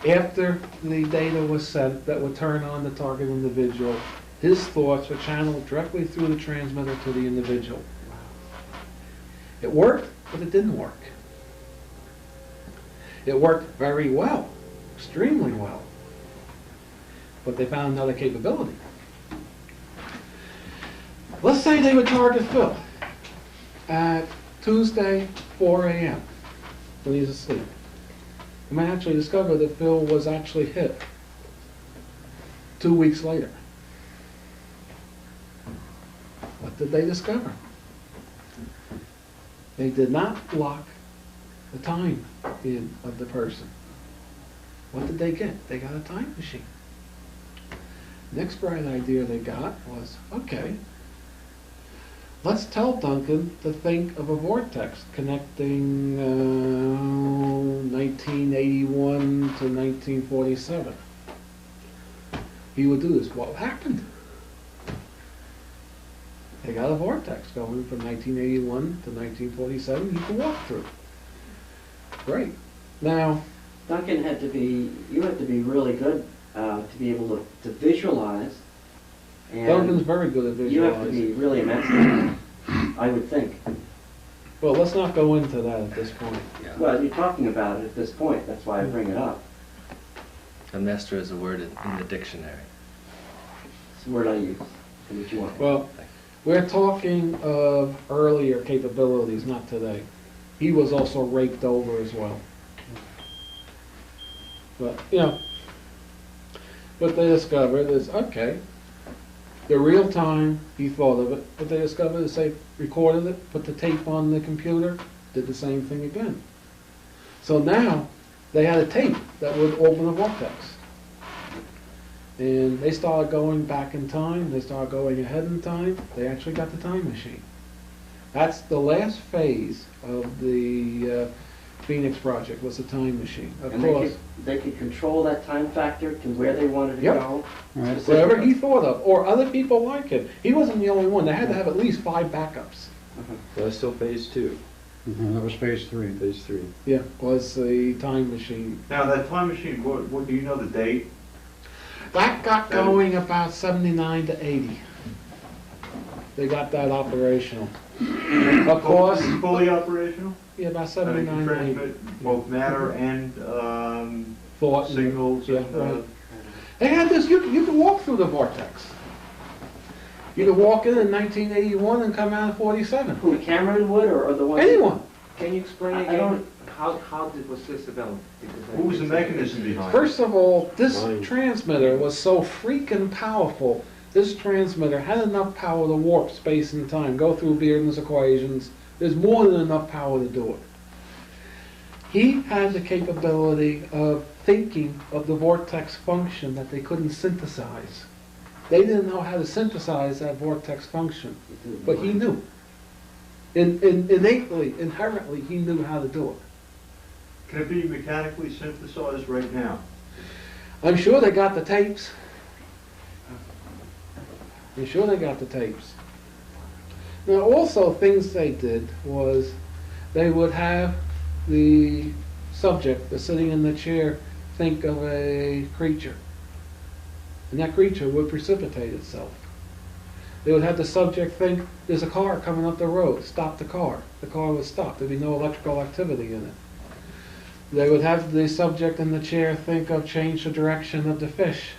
After the data was sent, that would turn on the target individual. His thoughts were channeled directly through the transmitter to the individual. It worked, but it didn't work. It worked very well, extremely well. But they found another capability. Let's say they would target Phil at Tuesday, 4 a.m. when he's asleep. They might actually discover that Phil was actually hit 2 weeks later. What did they discover? They did not lock the time in of the person. What did they get? They got a time machine. Next bright idea they got was, okay, let's tell Duncan to think of a vortex connecting 1981 to 1947. He would do this. What happened? They got a vortex going from 1981 to 1947 you can walk through. Great. Now, Duncan had to be, you had to be really good to be able to visualize. And Duncan's very good at you have to visualizing. be really master, I would think. Well, let's not go into that at this point. Well, you're talking about it at this point, that's why I bring it up. A master is a word in the dictionary. It's the word I use. And what you want. Well, we're talking of earlier capabilities, not today. He was also raped over as well. But, you know, what they discovered is, okay, the real time he thought of it. What they discovered is they recorded it, put the tape on the computer, did the same thing again. So now they had a tape that would open a vortex. And they started going back in time, they started going ahead in time, they actually got the time machine. That's the last phase of the Phoenix Project, was the time machine. Of And course, they could control that time factor to where they wanted to Yep. go. Right. whatever he thought of, or other people like him. He wasn't the only one, they had to have at least 5 backups. So that's still phase 2, That was phase 3. phase 3. Yeah, was the time machine. Now, that time machine, what do you know the date? That got going about 79 to 80. They got that operational. Of course, Fully operational? yeah, about And it 79 can to 80. transmit both matter and Thought. signals Yeah, and, right. They had this, you could walk through the vortex. You could walk in 1981 and come out in 47. Who, Cameron would, or the one? Anyone. Can you explain I again don't- was this developed? Because I what was the didn't see mechanism it. behind it? First of all, this Mind. transmitter was so freaking powerful. This transmitter had enough power to warp space and time, go through Bearden's equations. There's more than enough power to do it. He had the capability of thinking of the vortex function that they couldn't synthesize. They didn't know how to synthesize that vortex function, but he knew. Innately, inherently, he knew how to do it. Can it be mechanically synthesized right now? I'm sure they got the tapes. I'm sure they got the tapes. Now, also, things they did was they would have the subject that's sitting in the chair think of a creature. And that creature would precipitate itself. They would have the subject think, there's a car coming up the road, stop the car. The car would stop, there'd be no electrical activity in it. They would have the subject in the chair think of change the direction of the fish,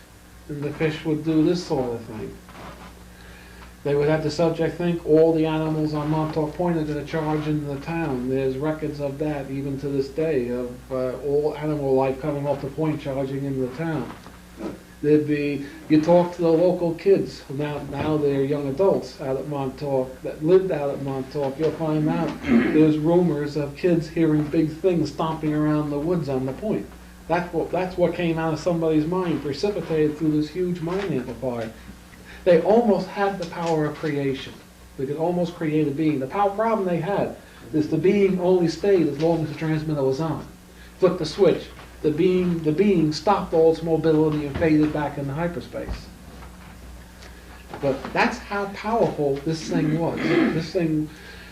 and the fish would do this sort of thing. They would have the subject think all the animals on Montauk Point are going to charge into the town. There's records of that even to this day, of all animal life coming off the point charging into the town. There'd be, you talk to the local kids, now they're young adults out at Montauk, that lived out at Montauk, you'll find out there's rumors of kids hearing big things stomping around the woods on the point. That's what came out of somebody's mind, precipitated through this huge mind amplifier. They almost had the power of creation. They could almost create a being. The problem they had is the being only stayed as long as the transmitter was on. Flip the switch. The being stopped all its mobility and faded back into hyperspace. But that's how powerful this thing was. This thing,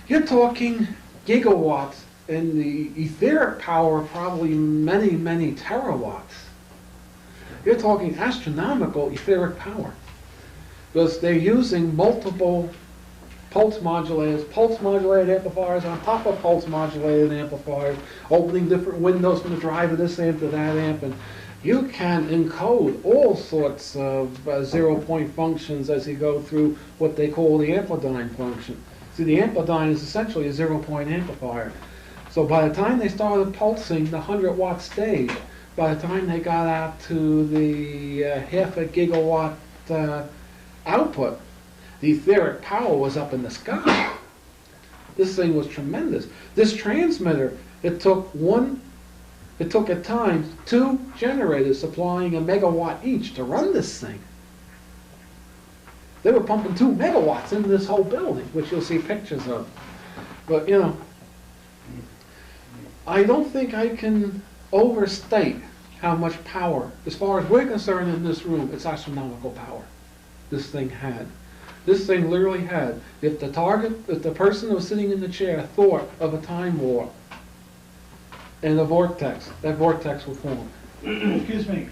you're talking gigawatts, and the etheric power probably many, many terawatts. You're talking astronomical etheric power. Because they're using multiple pulse modulated amplifiers on top of pulse modulated amplifiers, opening different windows from the drive of this amp to that amp, and you can encode all sorts of zero-point functions as you go through what they call the amplidyne function. See, the amplidyne is essentially a zero-point amplifier. So by the time they started pulsing the 100-watt stage, by the time they got out to the half a gigawatt output, the etheric power was up in the sky. This thing was tremendous. This transmitter, it took at times 2 generators supplying a megawatt each to run this thing. They were pumping 2 megawatts into this whole building, which you'll see pictures of. But, you know, I don't think I can overstate how much power, as far as we're concerned in this room, it's astronomical power this thing had. This thing literally had, if the person who was sitting in the chair thought of a time warp and a vortex, that vortex would form. Excuse me,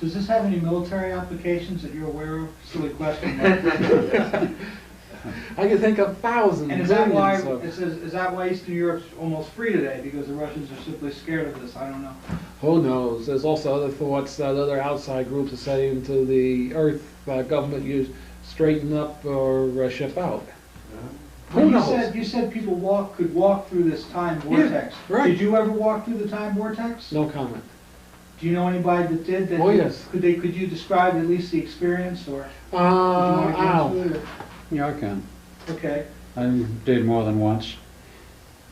does this have any military applications that you're aware of? Silly question. I can think of thousands. And is that why Eastern Europe's almost free today? Because the Russians are simply scared of this? I don't know. Who knows? There's also other thoughts that other outside groups are saying to the Earth government use straighten up or ship out. Who knows? You said people could walk through this time vortex. Yeah, right. Did you ever walk through the time vortex? No comment. Do you know anybody that did? Oh, yes. Could you describe at least the experience, or? Yeah, I can. Okay. I did more than once,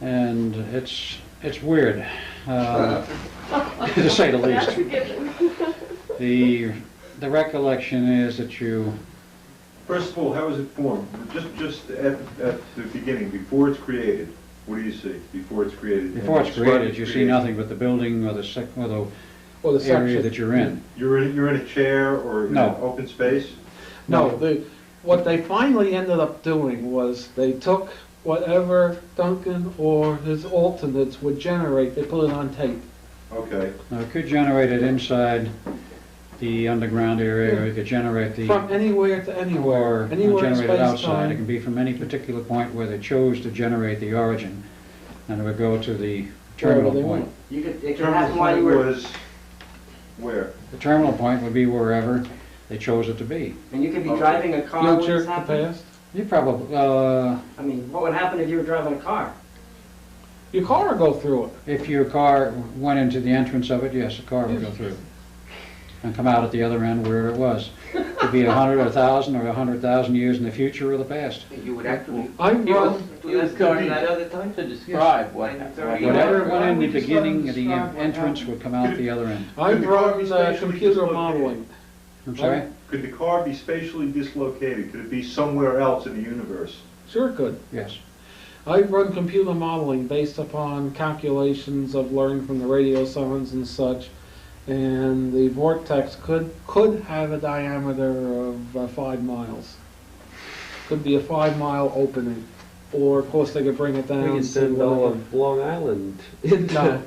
and it's weird, to say the least. The recollection is that you. First of all, how was it formed? Just at the beginning, before it's created, what do you see before it's created? Before it's created, you see nothing but the building or the area that you're in. You're in a chair or in an open space? No. What they finally ended up doing was they took whatever Duncan or his alternates would generate, they put it on tape. Okay. Now, it could generate it inside the underground area, or you could generate the... From anywhere to anywhere. Or Anywhere in generate it outside. space-time. It can be from any particular point where they chose to generate the origin, and it would go to the terminal point. It could happen while you were... was where? The terminal point would be wherever they chose it to be. And you could be driving a car when Future, this the happened? past. You probably, I mean, what would happen if you were driving a car? Your car would go through it. if your car went into the entrance of it, yes, the car would go through and come out at the other end where it was. It could be 100 or 1,000 or 100,000 years in the future or the past. You would actually... You was going that other time? to describe what Whatever went in the beginning, the entrance would come out the other end. I've run computer modeling. I'm sorry? Could the car be spatially dislocated? Could it be somewhere else in the universe? Sure it could. Yes. I've run computer modeling based upon calculations of learning from the radio summons and such, and the vortex could have a diameter of 5 miles. Could be a 5-mile opening, or of course they could bring it down. We can send all of Long Island. No.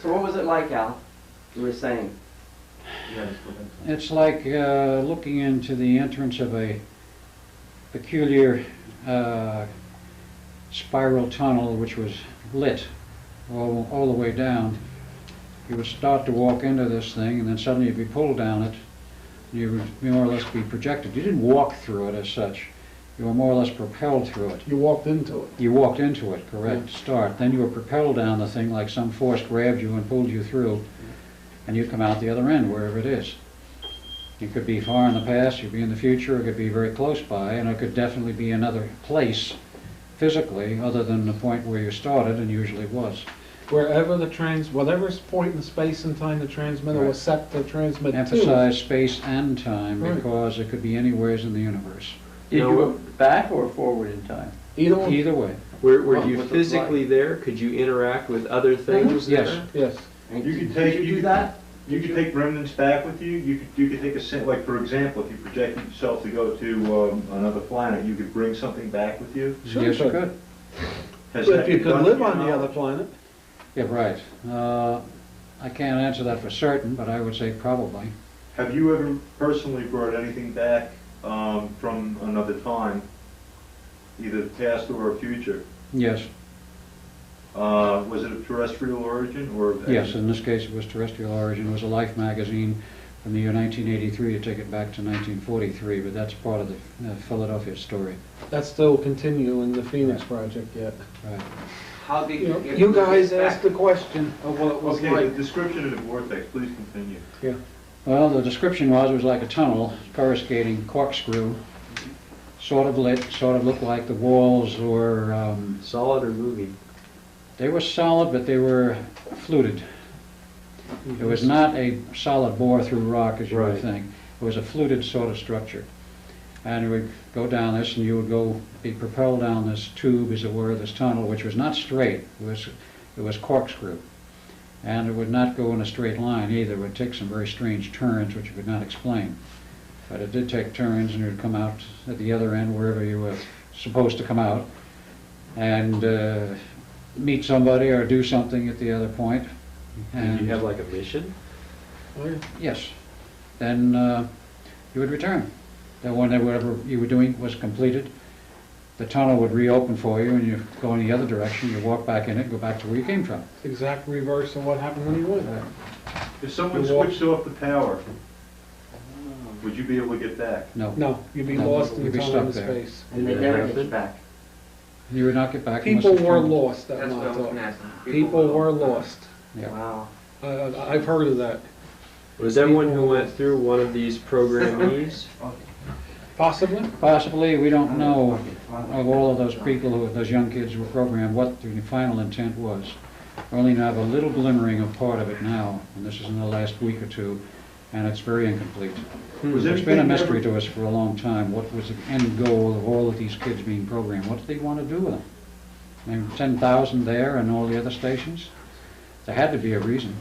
So what was it like, Al? You were saying. It's like looking into the entrance of a peculiar spiral tunnel which was lit all the way down. You would start to walk into this thing and then suddenly you'd be pulled down it. You would more or less be projected. You didn't walk through it as such. you were more or less propelled through it. You walked into it. You walked into it, correct, start. Then you were propelled down the thing like some force grabbed you and pulled you through, and you come out the other end, wherever it is. It could be far in the past, it could be in the future, it could be very close by, and it could definitely be another place physically other than the point where you started and usually was. Wherever whatever point in space and time the transmitter was set to transmit Emphasize space and time Right. because it could be anywhere in the universe. Did No. you go back or forward in time? Either one. Either way. Were Oh, you with the physically there? Could you interact with other things Yes. there? Yes. You could take, Did you do that? You could take remnants back with you. You could take like for example, if you projected yourself to go to another planet, you could bring something back with you. Sure, Yes, you sure. could. Has But that if you been could done live to your on the knowledge? other planet, Yeah, right. I can't answer that for certain, but I would say probably. Have you ever personally brought anything back from another time, either past or future? Yes. Was it of terrestrial origin or? Yes, in this case it was terrestrial origin. It was a Life magazine from the year 1983 to take it back to 1943, but that's part of the Philadelphia story. that's still continuing the Phoenix Project yet. Right. How did you get You to guys this asked the back? question of what it was Okay, like. the description of the vortex. Please continue. Well, the description was it was like a tunnel, coruscating corkscrew, sort of lit, sort of looked like the walls were, Solid or moving? they were solid, but they were fluted. It was not a solid bore through rock, as you would Right. think. It was a fluted sort of structure. And it would go down this, and you would be propelled down this tube, as it were, this tunnel, which was not straight. It was corkscrew. And it would not go in a straight line either. It would take some very strange turns, which you could not explain. But it did take turns, and it would come out at the other end, wherever you were supposed to come out, and meet somebody or do something at the other point. Did you have like a mission? Oh, yeah. Yes. Then you would return. Then when whatever you were doing was completed, the tunnel would reopen for you, and you go in the other direction. You walk back in it, and go back to where you came from. Exact reverse of what happened when you went. If someone You walk- switched off the power, would you be able to get back? No, No, you'd be No, lost in you'd be time stuck and there. space. And they Did never that get happen? back. you would not get back. unless People the were tunnel- lost at That's what I was Montauk. gonna ask. People were lost. Yeah. Wow. I've heard of that. Was everyone who went through one of these programmees? Possibly. Possibly, we don't know of all of those people, those young kids who were programmed, what the final intent was. We only have a little glimmering of part of it now, and this is in the last week or two, and it's very incomplete. Was It's been a anything mystery ever- to us for a long time. What was the end goal of all of these kids being programmed? What did they want to do with them? I mean, 10,000 there and all the other stations? There had to be a reason.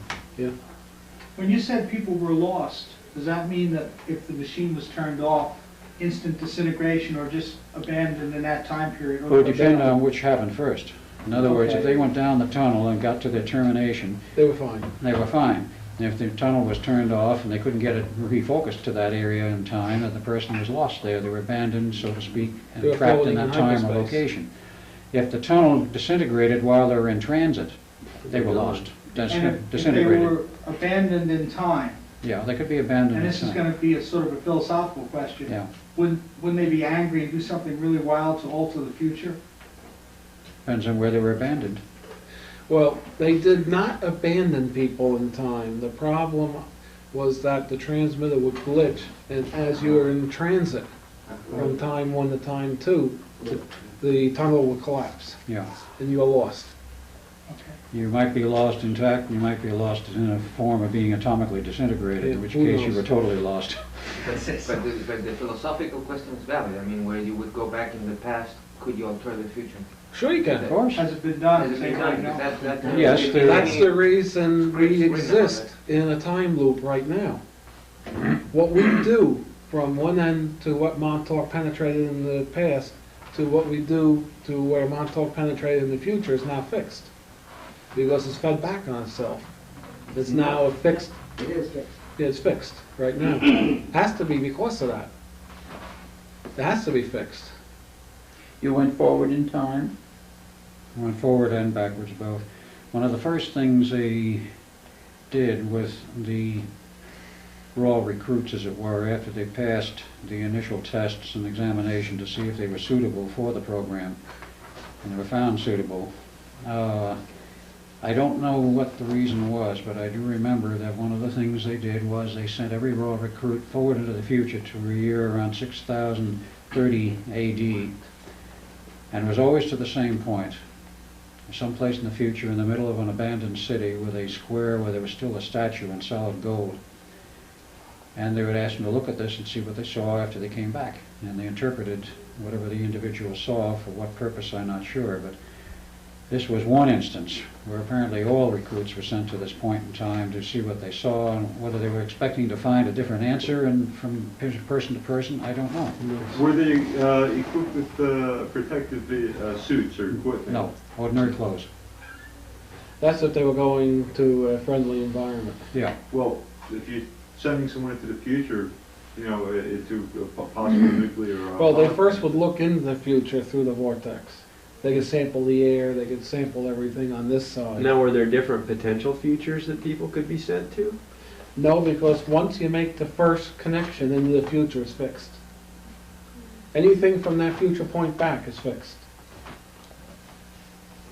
When you said people were lost, does that mean that if the machine was turned off, instant disintegration or just abandoned in that time period? It would depend on which happened first. In other words, if Okay. they went down the tunnel and got to their termination, They were fine. they were fine. And if the tunnel was turned off and they couldn't get it refocused to that area in time, then the person was lost there. They were abandoned, so to speak, They were and trapped in floating that in time or hyperspace. location. If the tunnel disintegrated while they were in transit, they were lost. And if they Disintegrated. were abandoned in time, Yeah, they could be abandoned and in this is time. going to be a sort of a philosophical question, Yeah, wouldn't they be angry and do something really wild to alter the future? depends on where they were abandoned. Well, they did not abandon people in time. The problem was that the transmitter would glitch, and as you were in transit from time one to time two, the tunnel would collapse, Yeah. and you were lost. Okay. You might be lost intact, and you might be lost in a form of being atomically disintegrated, Yeah, in which who case you knows? were totally lost. But the philosophical question is valid. I mean, where you would go back in the past, could you alter the future? Sure you Of can. course. Has it been done? Has it been Say done? right now? That- Yes, there- That's the reason we Spring exist in a time loop right now. What we do from one end to what Montauk penetrated in the past to what we do to where Montauk penetrated in the future is now fixed. Because it's fed back on itself. It's now a fixed, It is fixed. it's fixed right now. Has to be because of that. It has to be fixed. You went forward in time? Went forward and backwards both. One of the first things they did with the raw recruits, as it were, after they passed the initial tests and examination to see if they were suitable for the program, and they were found suitable. I don't know what the reason was, but I do remember that one of the things they did was they sent every raw recruit forward into the future to a year around 6030 AD, and it was always to the same point, someplace in the future in the middle of an abandoned city with a square where there was still a statue in solid gold. And they would ask them to look at this and see what they saw after they came back. And they interpreted whatever the individual saw, for what purpose I'm not sure, but this was one instance where apparently all recruits were sent to this point in time to see what they saw, and whether they were expecting to find a different answer and from person to person, I don't know. Were they equipped with protective suits or equipment? No, ordinary clothes. That's if they were going to a friendly environment. Yeah. Well, if you're sending someone into the future, you know, into a possible nuclear... Well, they first would look into the future through the vortex. They could sample the air, they could sample everything on this side. Now, were there different potential futures that people could be sent to? No, because once you make the first connection into the future, it's fixed. Anything from that future point back is fixed.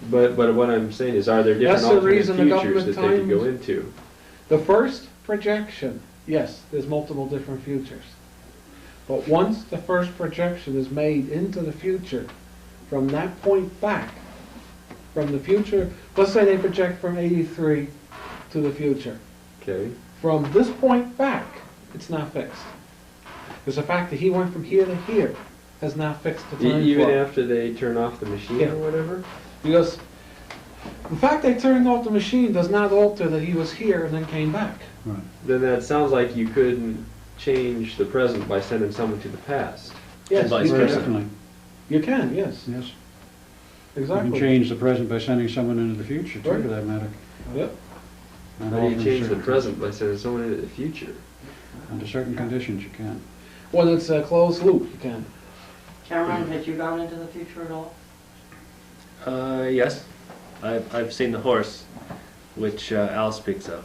But what I'm saying is, are there different That's the alternate reason the futures government that they could go times- into? The first projection, yes, there's multiple different futures. But once the first projection is made into the future, from that point back, from the future, let's say they project from 83 to the future. Okay. From this point back, it's not fixed. Because the fact that he went from here to here has not fixed the time Even flow. after they turn off the machine Yeah. or whatever? Because the fact they turned off the machine does not alter that he was here and then came back. Right. Then that sounds like you couldn't change the present by sending someone to the past. Yes, And vice you Very versa. can. definitely. You can, yes, Yes. You exactly. can change the present by sending someone into the future, too, Right. for that matter. Yep. And How do you often change the certain- present by sending someone into the future? Under certain conditions, you can. When it's a closed loop, you can. Cameron, had you gone into the future at all? Yes, I've seen the horse, which Al speaks of.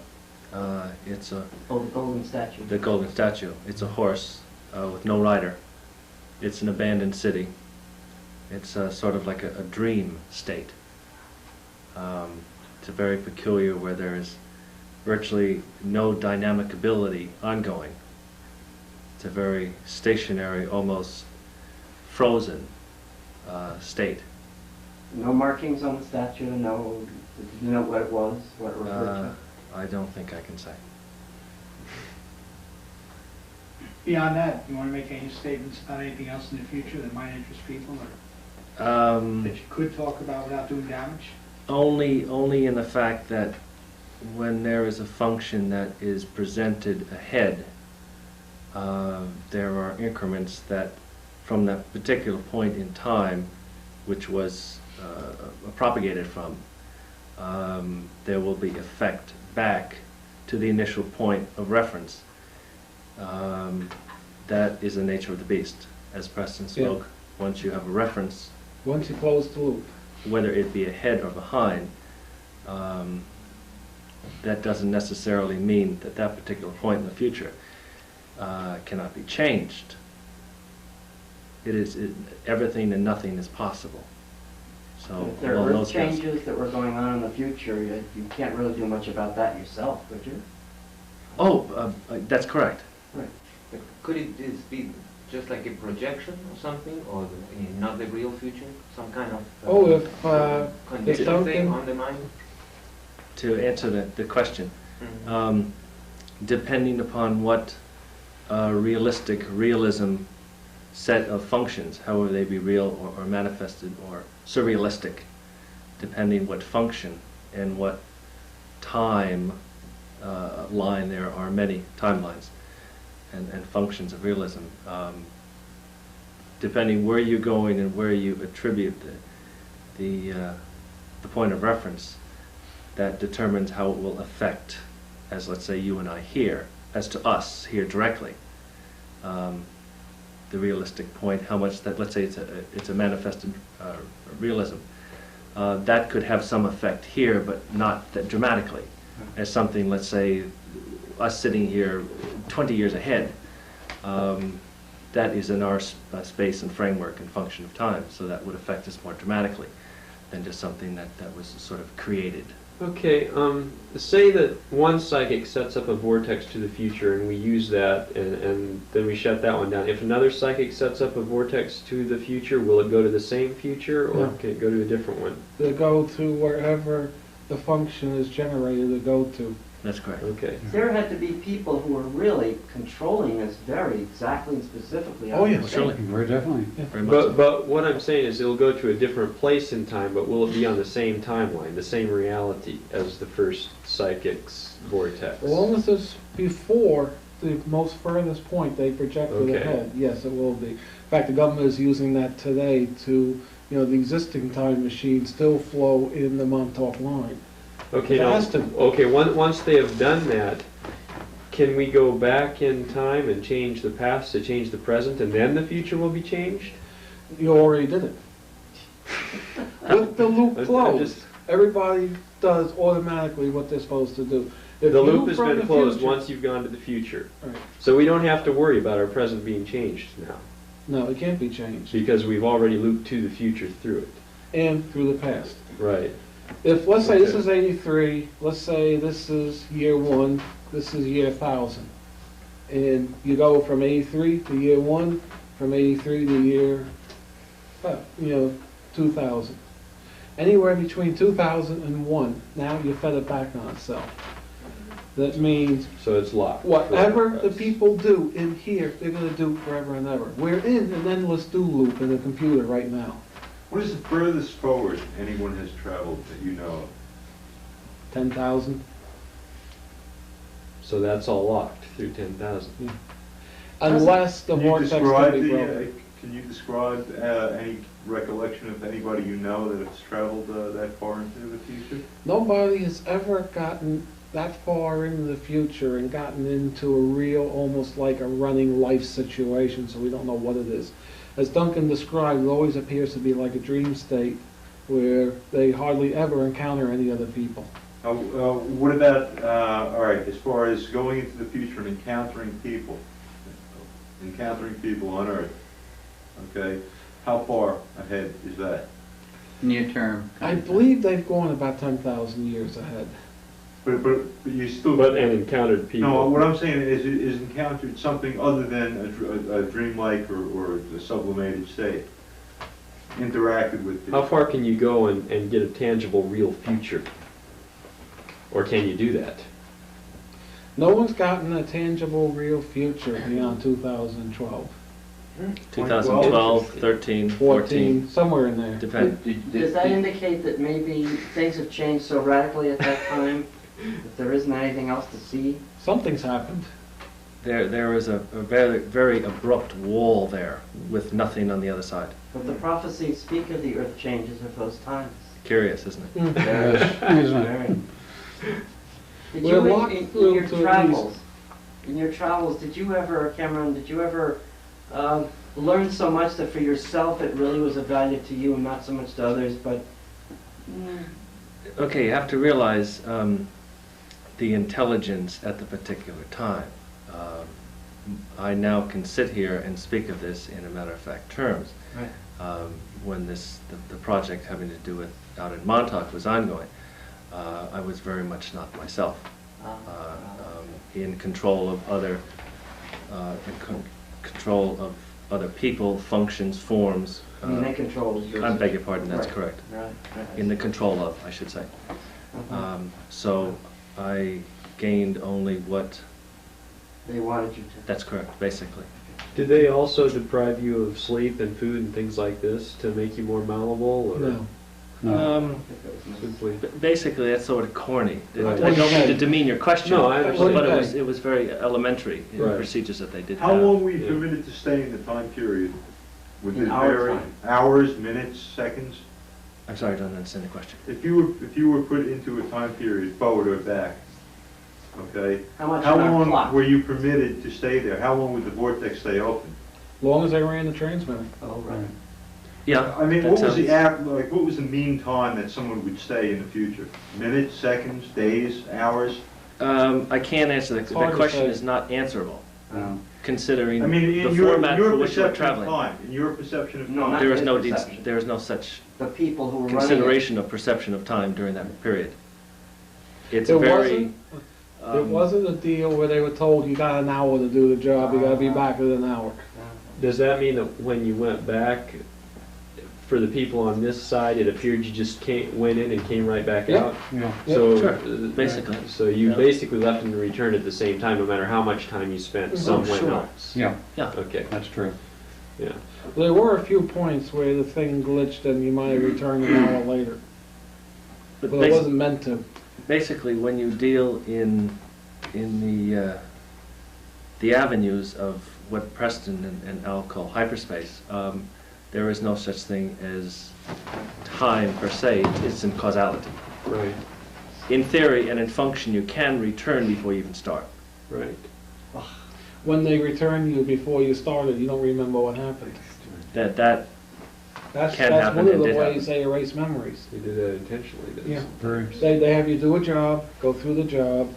It's Oh, the golden statue. the golden statue. It's a horse with no rider. It's an abandoned city. It's sort of like a dream state. It's a very peculiar, where there is virtually no dynamic ability ongoing. It's a very stationary, almost frozen state. No markings on the statue, no, did you know what it was, what it referred I don't think I can say. Beyond that, you want to make any statements about anything else in the future that might interest people, or that you could talk about without doing damage? Only in the fact that when there is a function that is presented ahead, there are increments that, from that particular point in time, which was propagated from, there will be effect back to the initial point of reference. That is the nature of the beast, as Preston spoke. Yeah. Once you have a reference, Once you close the loop. whether it be ahead or behind, that doesn't necessarily mean that that particular point in the future cannot be changed. Everything and nothing is possible. to? So If there along were those counts- changes that were going on in the future, you can't really do much about that yourself, could you? Oh, that's correct. Right. But could it be just like a projection or something, or not the real future? Some kind of condition Duncan- thing on the mind? To answer the question, Mhm. depending upon what realism set of functions, however they be real or manifested or surrealistic, depending what function and what time line, there are many timelines and functions of realism. Depending where you're going and where you attribute the point of reference, that determines how it will affect, as let's say you and I here, as to us here directly. The realistic point, how much that, let's say it's a manifested realism, that could have some effect here, but not that dramatically, as something, let's say, us sitting here 20 years ahead. That is in our space and framework and function of time, so that would affect us more dramatically than just something that was sort of created. Okay, say that one psychic sets up a vortex to the future and we use that and then we shut that one down. If another psychic sets up a vortex to the future, will it go to the same future or No. can it go to a different one? They go to wherever the function is generated to go to. That's correct. Okay. There had to be people who were really controlling this very exactly and specifically. Oh, yes. Well, surely. Very definitely. Very much so. But what I'm saying is it'll go to a different place in time, but will it be on the same timeline, the same reality as the first psychic's vortex? As long as it's before the most furthest point they projected Okay. ahead, yes, it will be. In fact, the government is using that today to, the existing time machines still flow in the Montauk line. Okay, It now, has to. okay, once they have done that, can we go back in time and change the past to change the present, and then the future will be changed? You already did it. With the loop I'm closed, just- everybody does automatically what they're supposed to do. If The you loop has from been the closed future- once you've gone to the future. Right. So we don't have to worry about our present being changed now, No, it can't be changed. because we've already looped to the future through it. And through the past. Right. If, let's say this Okay. is 83, let's say this is year 1, this is year 1000. And you go from 83 to year 1, from 83 to year, 2000. Anywhere between 2000 and 1, now you fed it back on itself. That means So it's locked. whatever the That's- people do in here, they're going to do forever and ever. We're in an endless do loop in the computer right now. What is the furthest forward anyone has traveled that you know of? 10,000. So that's all locked through 10,000. Unless the Can you vortex describe can be the, broken. can you describe any recollection of anybody you know that has traveled that far into the future? Nobody has ever gotten that far into the future and gotten into a real, almost like a running life situation, so we don't know what it is. As Duncan described, it always appears to be like a dream state where they hardly ever encounter any other people. What about, all right, as far as going into the future and encountering people on Earth, okay? How far ahead is that? Near term. I believe they've gone about 10,000 years ahead. But you still. And encountered people. No, what I'm saying is encountered something other than a dreamlike or a sublimated state. Interacted with How it. far can you go and get a tangible, real future? Or can you do that? No one's gotten a tangible, real future beyond 2012. 2012, 13, 14, Somewhere in there. depends. Does that indicate that maybe things have changed so radically at that time that there isn't anything else to see? Something's happened. There is a very, very abrupt wall there with nothing on the other side. But the prophecies speak of the earth changes of those times. Curious, isn't it? Yes, isn't it? Very. Did We're you, locked in through your to at travels, did you ever, Cameron, did you ever learn so much that for yourself it really was of value to you and not so much to others, but... Okay, you have to realize the intelligence at the particular time. I now can sit here and speak of this in a matter-of-fact terms. Right. When the project having to do with out in Montauk was ongoing, I was very much not myself. In control of other, control of other people, functions, forms. I mean, they control your... I beg your pardon, that's Right. correct. Right. In the control of, I should say. So I gained only what, They wanted you to. that's correct, basically. Did they also deprive you of sleep and food and things like this to make you more malleable? Or No. No. simply? Basically, that's sort of corny. Right. I don't mean to demean your question, No, I understand. but it was very elementary in the Right. procedures that they did How have. long were you Yeah. permitted to stay in the time period? Would In it our vary? time. Hours, minutes, seconds? I'm sorry, I don't understand the question. If you were put into a time period, forward or back, okay? How much How on our long clock? were you permitted to stay there? How long would the vortex stay open? As long as they ran the transmitter. Oh, right. Yeah. I mean, that what was the sounds- what was the mean time that someone would stay in the future? Minutes, seconds, days, hours? I can't answer that. hard The to question say. is not answerable, No. considering I mean, the in your format for which you're perception of traveling. time, in your perception of No, time. not There is his no perception. there is no such The people who were running it. consideration of perception of time during that period. It's There a very. There wasn't a deal where they were told you got an hour to do the job, you gotta be back in an hour. Does that mean that when you went back, for the people on this side, it appeared you just went in and came right back Yeah. out? Yeah. So, Sure, basically. So you Yeah. basically left and returned at the same time, no matter how much time you spent, some went sure. else? Yeah, Okay, that's true. yeah. There were a few points where the thing glitched and you might have returned an hour later, But but it wasn't meant to. basically, when you deal in the avenues of what Preston and Al call hyperspace, there is no such thing as time per se. It's in causality. Right, In theory and in function, you can return before you even start. right. When they return you before you started, you don't remember what happened. That That's Can that's happen one of and the did ways happen. they erase memories. They did that intentionally, didn't Yeah. Very. They have you do a job, go through the job,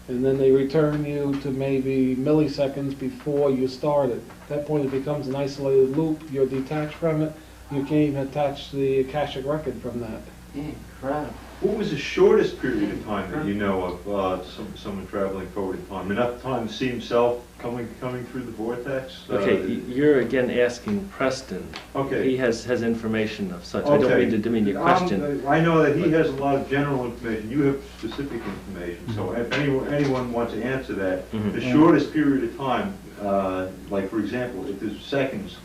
and then they return you to maybe milliseconds before you started. At that point, it becomes an isolated loop. You're detached from it. You can't even attach the Akashic record from that. Incredible. What was the shortest period of time that you know of someone traveling forward in time? Enough time to see himself coming through the vortex? Okay, you're again asking Preston. He Okay. has information of such. I don't Okay. mean to demean your question. I know that he has a lot of general information. You have specific information. So if anyone wants to answer that, Mhm. the shortest period of time, like for example, if there's seconds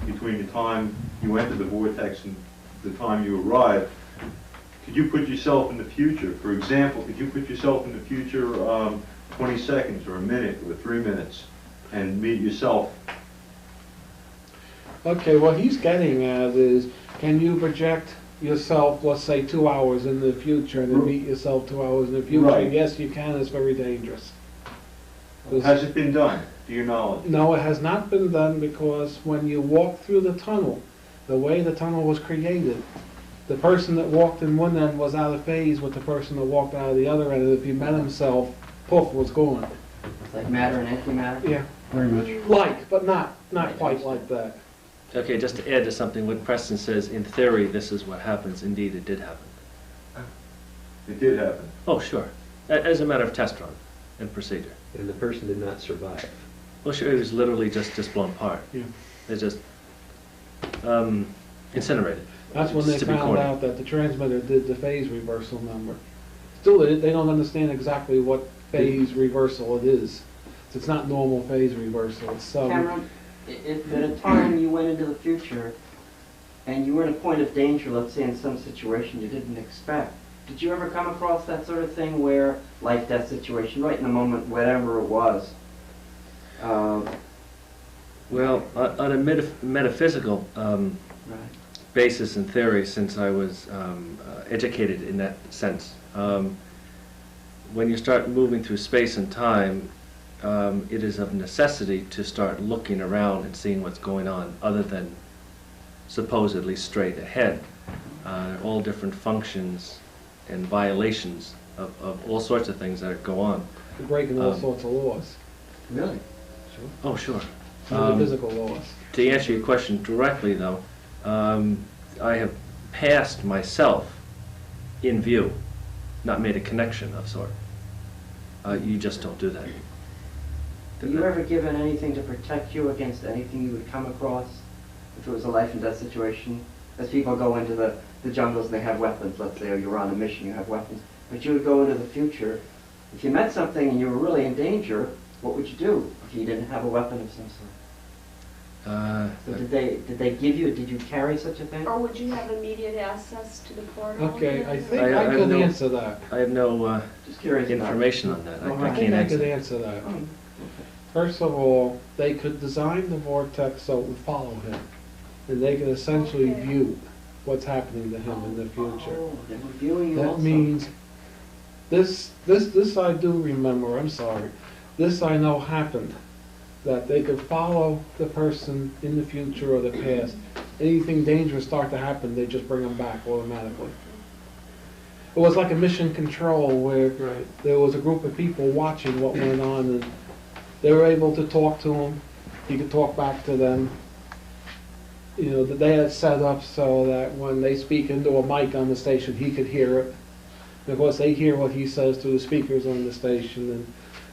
between the time you enter the vortex and the time you arrive, could you put yourself in the future? For example, could you put yourself in the future 20 seconds or a minute or 3 minutes and meet yourself? Okay, what he's getting at is, can you project yourself, let's say, 2 hours in the future and then meet yourself 2 hours in the future? Right. Yes, you can. It's very dangerous. Has it been done, to your knowledge? No, it has not been done because when you walk through the tunnel, the way the tunnel was created, the person that walked in one end was out of phase with the person that walked out of the other end, and if he met himself, poof, was gone. It's like matter and antimatter. Yeah, Very much. like, but not quite like that. Okay, just to add to something, what Preston says, in theory, this is what happens. Indeed, it did happen. It did happen. Oh, sure. As a matter of test run and procedure. And the person did not survive. Well, sure, it was literally just blown apart. Yeah. It's just incinerated. That's when they Just to be found corny. out that the transmitter did the phase reversal number. Still, they don't understand exactly what phase reversal it is. It's not normal phase reversal. It's Cameron, if at a time you went into the future and you were in a point of danger, let's say in some situation you didn't expect, did you ever come across that sort of thing where life-death situation, right in the moment, whatever it was? Well, on a metaphysical Right. basis and theory, since I was educated in that sense, when you start moving through space and time, it is of necessity to start looking around and seeing what's going on other than supposedly straight ahead. All different functions and violations of all sorts of things that go on. You're breaking all Um, sorts of laws, Really? Oh, sure. the physical laws. To answer your question directly, though, I have passed myself in view, not made a connection of sort. You just don't do that. Have you ever given anything to protect you against anything you would come across if it was a life and death situation? As people go into the jungles and they have weapons, let's say, or you're on a mission, you have weapons, but you would go into the future. If you met something and you were really in danger, what would you do if you didn't have a weapon of some sort? So did they give you, did you carry such a thing? Or would you have immediate access to the portal? Okay, I think I I could know- answer that. I have no Just curious about it. information on that. I I think can't I answer. could answer that. Oh, First of all, they could design the vortex so it would follow him, and they could essentially Okay. view what's happening to him in the future. Oh, they were viewing you That also. means, this I do remember, I'm sorry, this I know happened, that they could follow the person in the future or the past. Anything dangerous start to happen, they just bring them back automatically. It was like a mission control where Right. there was a group of people watching what went on, and they were able to talk to him. He could talk back to them. You know, that they had set up so that when they speak into a mic on the station, he could hear it. And of course, they hear what he says through the speakers on the station, and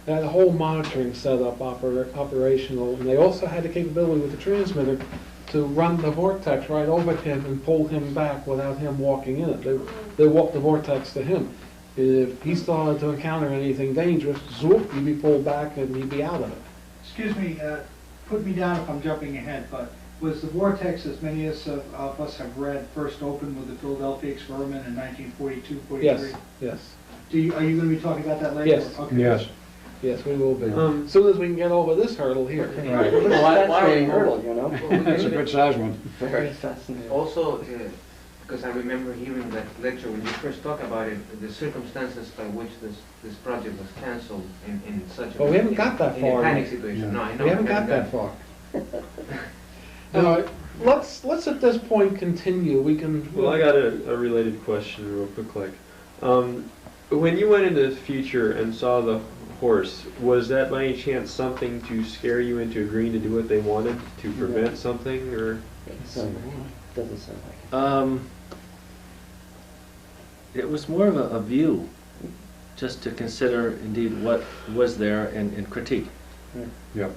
that whole monitoring setup operational. And they also had the capability with the transmitter to run the vortex right over him and pull him back without him walking in it. They walked the vortex to him. If he started to encounter anything dangerous, zoop, he'd be pulled back and he'd be out of it. Excuse me, put me down if I'm jumping ahead, but was the vortex, as many of us have read, first opened with the Philadelphia experiment in 1942, 43? Yes, yes, Are you going to be talking about that later? Yes. Okay. Yes. yes, we will be. As soon as we can get over this hurdle here. Right. It's a fascinating hurdle, you know? That's a good size one. Very fascinating. Also, because I remember hearing that lecture when you first talked about it, the circumstances by which this project was cancelled in such a... But we haven't got that in a far panic yet. situation. Yeah. No, I know. We haven't got that far. All right, let's at this point continue. We can. Well, I got a related question real quick, when you went into the future and saw the horse, was that by any chance something to scare you into agreeing to do what they wanted to prevent something, or? Doesn't sound like it. It was more of a view, just to consider indeed what was there and critique. Yep.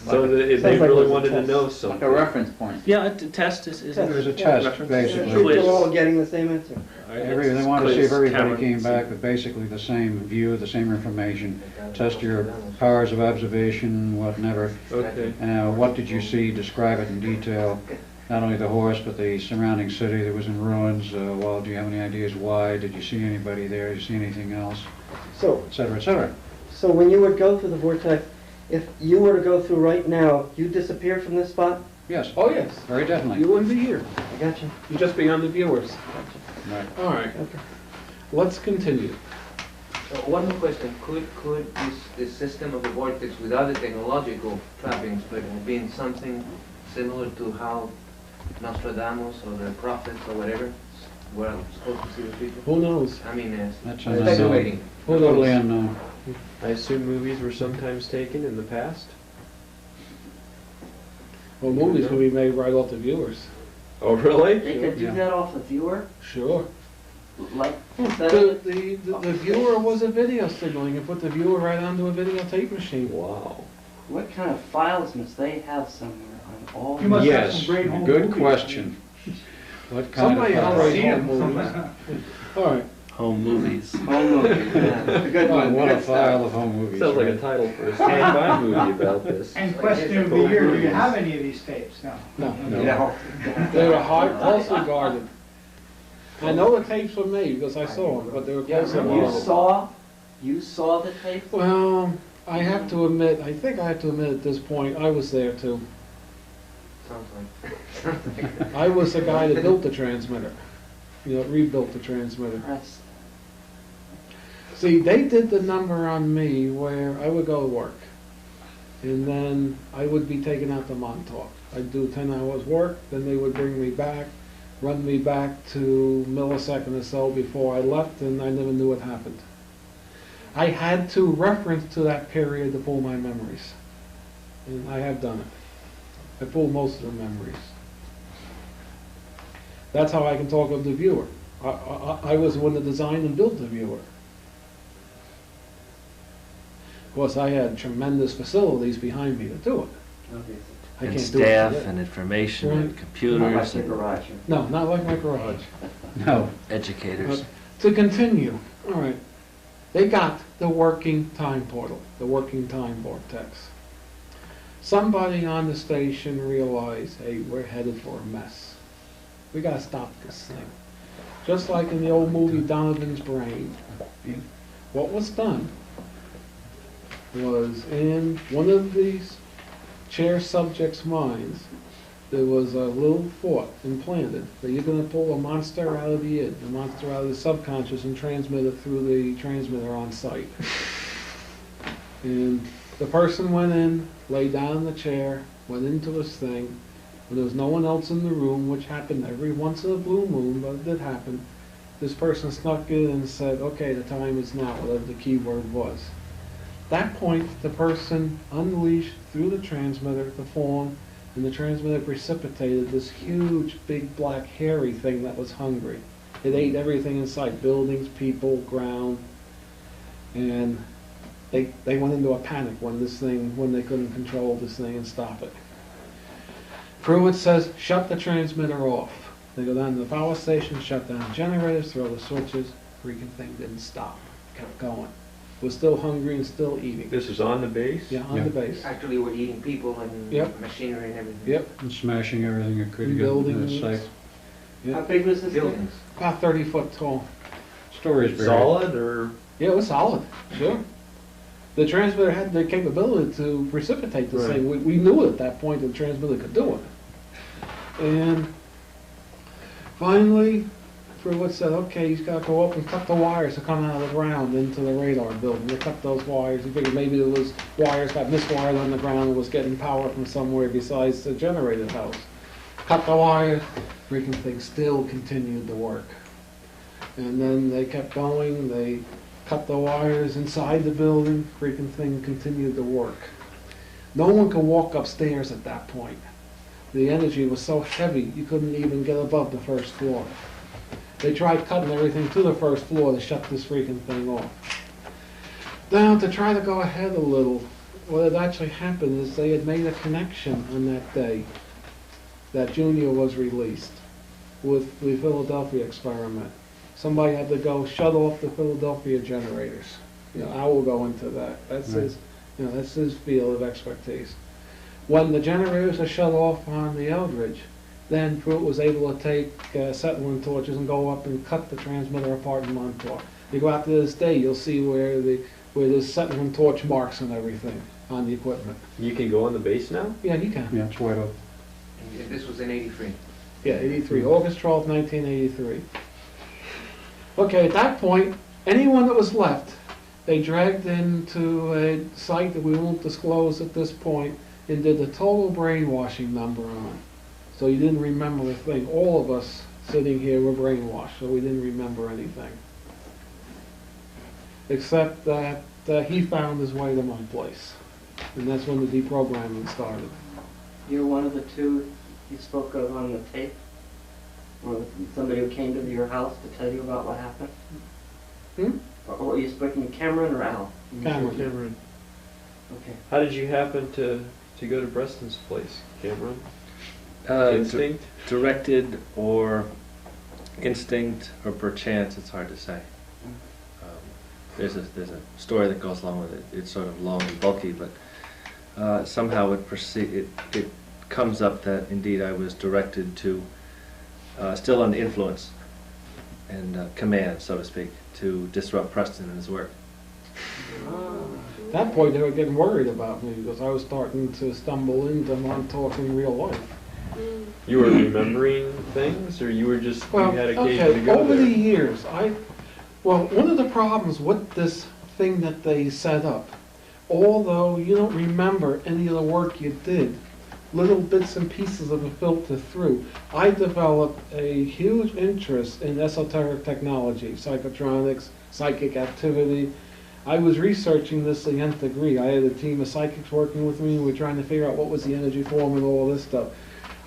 So they Sounds like it really was a wanted to test. know Like something. a reference point. Yeah, a test is It was a test, reference. basically. Quiz. We're all getting the same answer. They wanted to see if Quiz, everybody Cameron. came back with basically the same view, the same information, test your powers of observation, whatever. Okay. What did you see? Describe it in detail. Not only the horse, but the surrounding city that was in ruins. Well, do you have any ideas why? Did you see anybody there? Did you see anything else? So, Et cetera, et cetera. so when you would go through the vortex, if you were to go through right now, you disappear from this spot? Yes, Oh yes, very definitely. you wouldn't be here. I got you. You'd just be on the viewers. Right. All right, Okay. let's continue. One more question. Could this system of the vortex without the technological trappings, but have been something similar to how Nostradamus or the prophets or whatever were supposed to see the future? Who knows? I mean, That's speculating. Who Totally knows? unknown. I assume movies were sometimes taken in the past? Well, movies can be made right off the viewers. Oh, really? They could do Yeah. that off the viewer? Sure. Like, The viewer was a video signal. You can put the viewer right onto a videotape machine. Wow. what kind of files must they have somewhere on all? You must have Yes, some great home good movies. question. What kind Somebody of else See see them. movies. All right. Home movies. Home movies, yeah. A good one. What a Good stuff. file of home movies. Sounds like a right? title for a sci-fi movie about this. And question of the year, do you have any of these tapes? No. No. No. No. They were closely guarded. I know the tapes were made because I saw them, but they were closely guarded. You saw the tape? Well, I have to admit, I think I have to admit at this point, I was there too. Sounds like. I was the guy that built the transmitter. You know, rebuilt the transmitter. That's, See, they did the number on me where I would go to work. And then I would be taken out to Montauk. I'd do 10 hours work, then they would bring me back, run me back to millisecond or so before I left, and I never knew what happened. I had to reference to that period to pull my memories. And I have done it. I pulled most of the memories. That's how I can talk of the viewer. I was the one that designed and built the viewer. Of course, I had tremendous facilities behind me to do it. I And can't do it staff today. and information Right. and not like computers the and garage. No, not like my garage. No. educators. To continue, all right, they got the working time portal, the working time vortex. Somebody on the station realized, hey, we're headed for a mess. We gotta stop this thing. Just like in the old movie Donovan's Brain. What was done was in one of these chair subjects' minds, there was a little thought implanted that you're going to pull a monster out of the id, a monster out of the subconscious, and transmit it through the transmitter on site. And the person went in, lay down in the chair, went into his thing. When there was no one else in the room, which happened every once in a blue moon, but it did happen, this person snuck in and said, okay, the time is now, whatever the keyword was. At that point, the person unleashed through the transmitter the phone, and the transmitter precipitated this huge, big, black, hairy thing that was hungry. It ate everything in sight, buildings, people, ground, and they went into a panic when they couldn't control this thing and stop it. Pruitt says, shut the transmitter off. They go down to the power station, shut down the generators, throw the switches, freaking thing didn't stop, kept going. Was still hungry and still eating. This is on the base? Yeah, on the base. Actually, we're eating people and Yep. machinery and everything. Yep. And smashing everything it could to get Buildings. to the site. How big was this thing? Buildings. About 30 foot tall. Storage barrier. Solid or? Yeah, it was solid, sure. The transmitter had the capability to precipitate this Right. thing. We knew at that point the transmitter could do it. And finally, Pruitt said, okay, he's got to go up and cut the wires that come out of the ground into the radar building. They cut those wires. He figured maybe there was wires got miswired on the ground and was getting power from somewhere besides the generator house. Cut the wire, freaking thing still continued to work. And then they kept going, they cut the wires inside the building, freaking thing continued to work. No one could walk upstairs at that point. The energy was so heavy, you couldn't even get above the first floor. They tried cutting everything to the first floor to shut this freaking thing off. Now, to try to go ahead a little, what had actually happened is they had made a connection on that day that Junior was released with the Philadelphia experiment. Somebody had to go shut off the Philadelphia generators. You know, I will go into that. That's Right. that's his field of expertise. When the generators are shut off on the Eldridge, then Pruitt was able to take acetylene torches and go up and cut the transmitter apart in Montauk. You go out to this day, you'll see where there's acetylene torch marks and everything on the equipment. You can go on the base now? Yeah, you can. Yeah, it's wide open. And this was in '83. Yeah, 83, August 12th, 1983. Okay, at that point, anyone that was left, they dragged into a site that we won't disclose at this point and did the total brainwashing number on. So you didn't remember a thing. All of us sitting here were brainwashed, so we didn't remember anything. Except that he found his way to my place. And that's when the deprogramming started. You're one of the two you spoke of on the tape? Or somebody who came to your house to tell you about what happened? Or were you speaking to Cameron or Al? Cameron. Okay. How did you happen to go to Preston's place, Cameron? Di- Instinct? directed or instinct or perchance, it's hard to say. There's a story that goes along with it. It's sort of long and bulky, but somehow it comes up that indeed I was directed to, still under influence and command, so to speak, to disrupt Preston and his work. At that point, they were getting worried about me because I was starting to stumble into Montauk in real life. You were remembering things, or you were just, Well, you had occasion to okay, go over there? the years, one of the problems with this thing that they set up, although you don't remember any of the work you did, little bits and pieces of it filter through. I developed a huge interest in esoteric technology, psychotronics, psychic activity. I was researching this to the nth degree. I had a team of psychics working with me, and we were trying to figure out what was the energy form and all this stuff.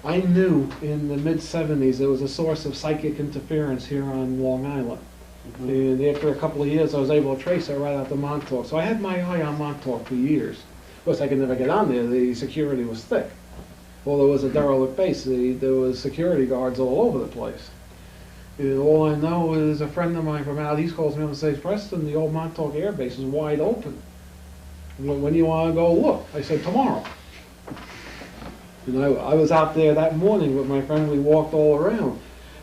I knew in the mid-'70s there was a source of psychic interference here on Long Island. And after a couple of years, I was able to trace it right out to Montauk. So I had my eye on Montauk for years. Of course, I could never get on there. The security was thick. Although it was a derelict base, there was security guards all over the place. And all I know is a friend of mine from out east calls me up and says, Preston, the old Montauk Air Base is wide open. When do you want to go look? I said, tomorrow. And I was out there that morning with my friend. We walked all around.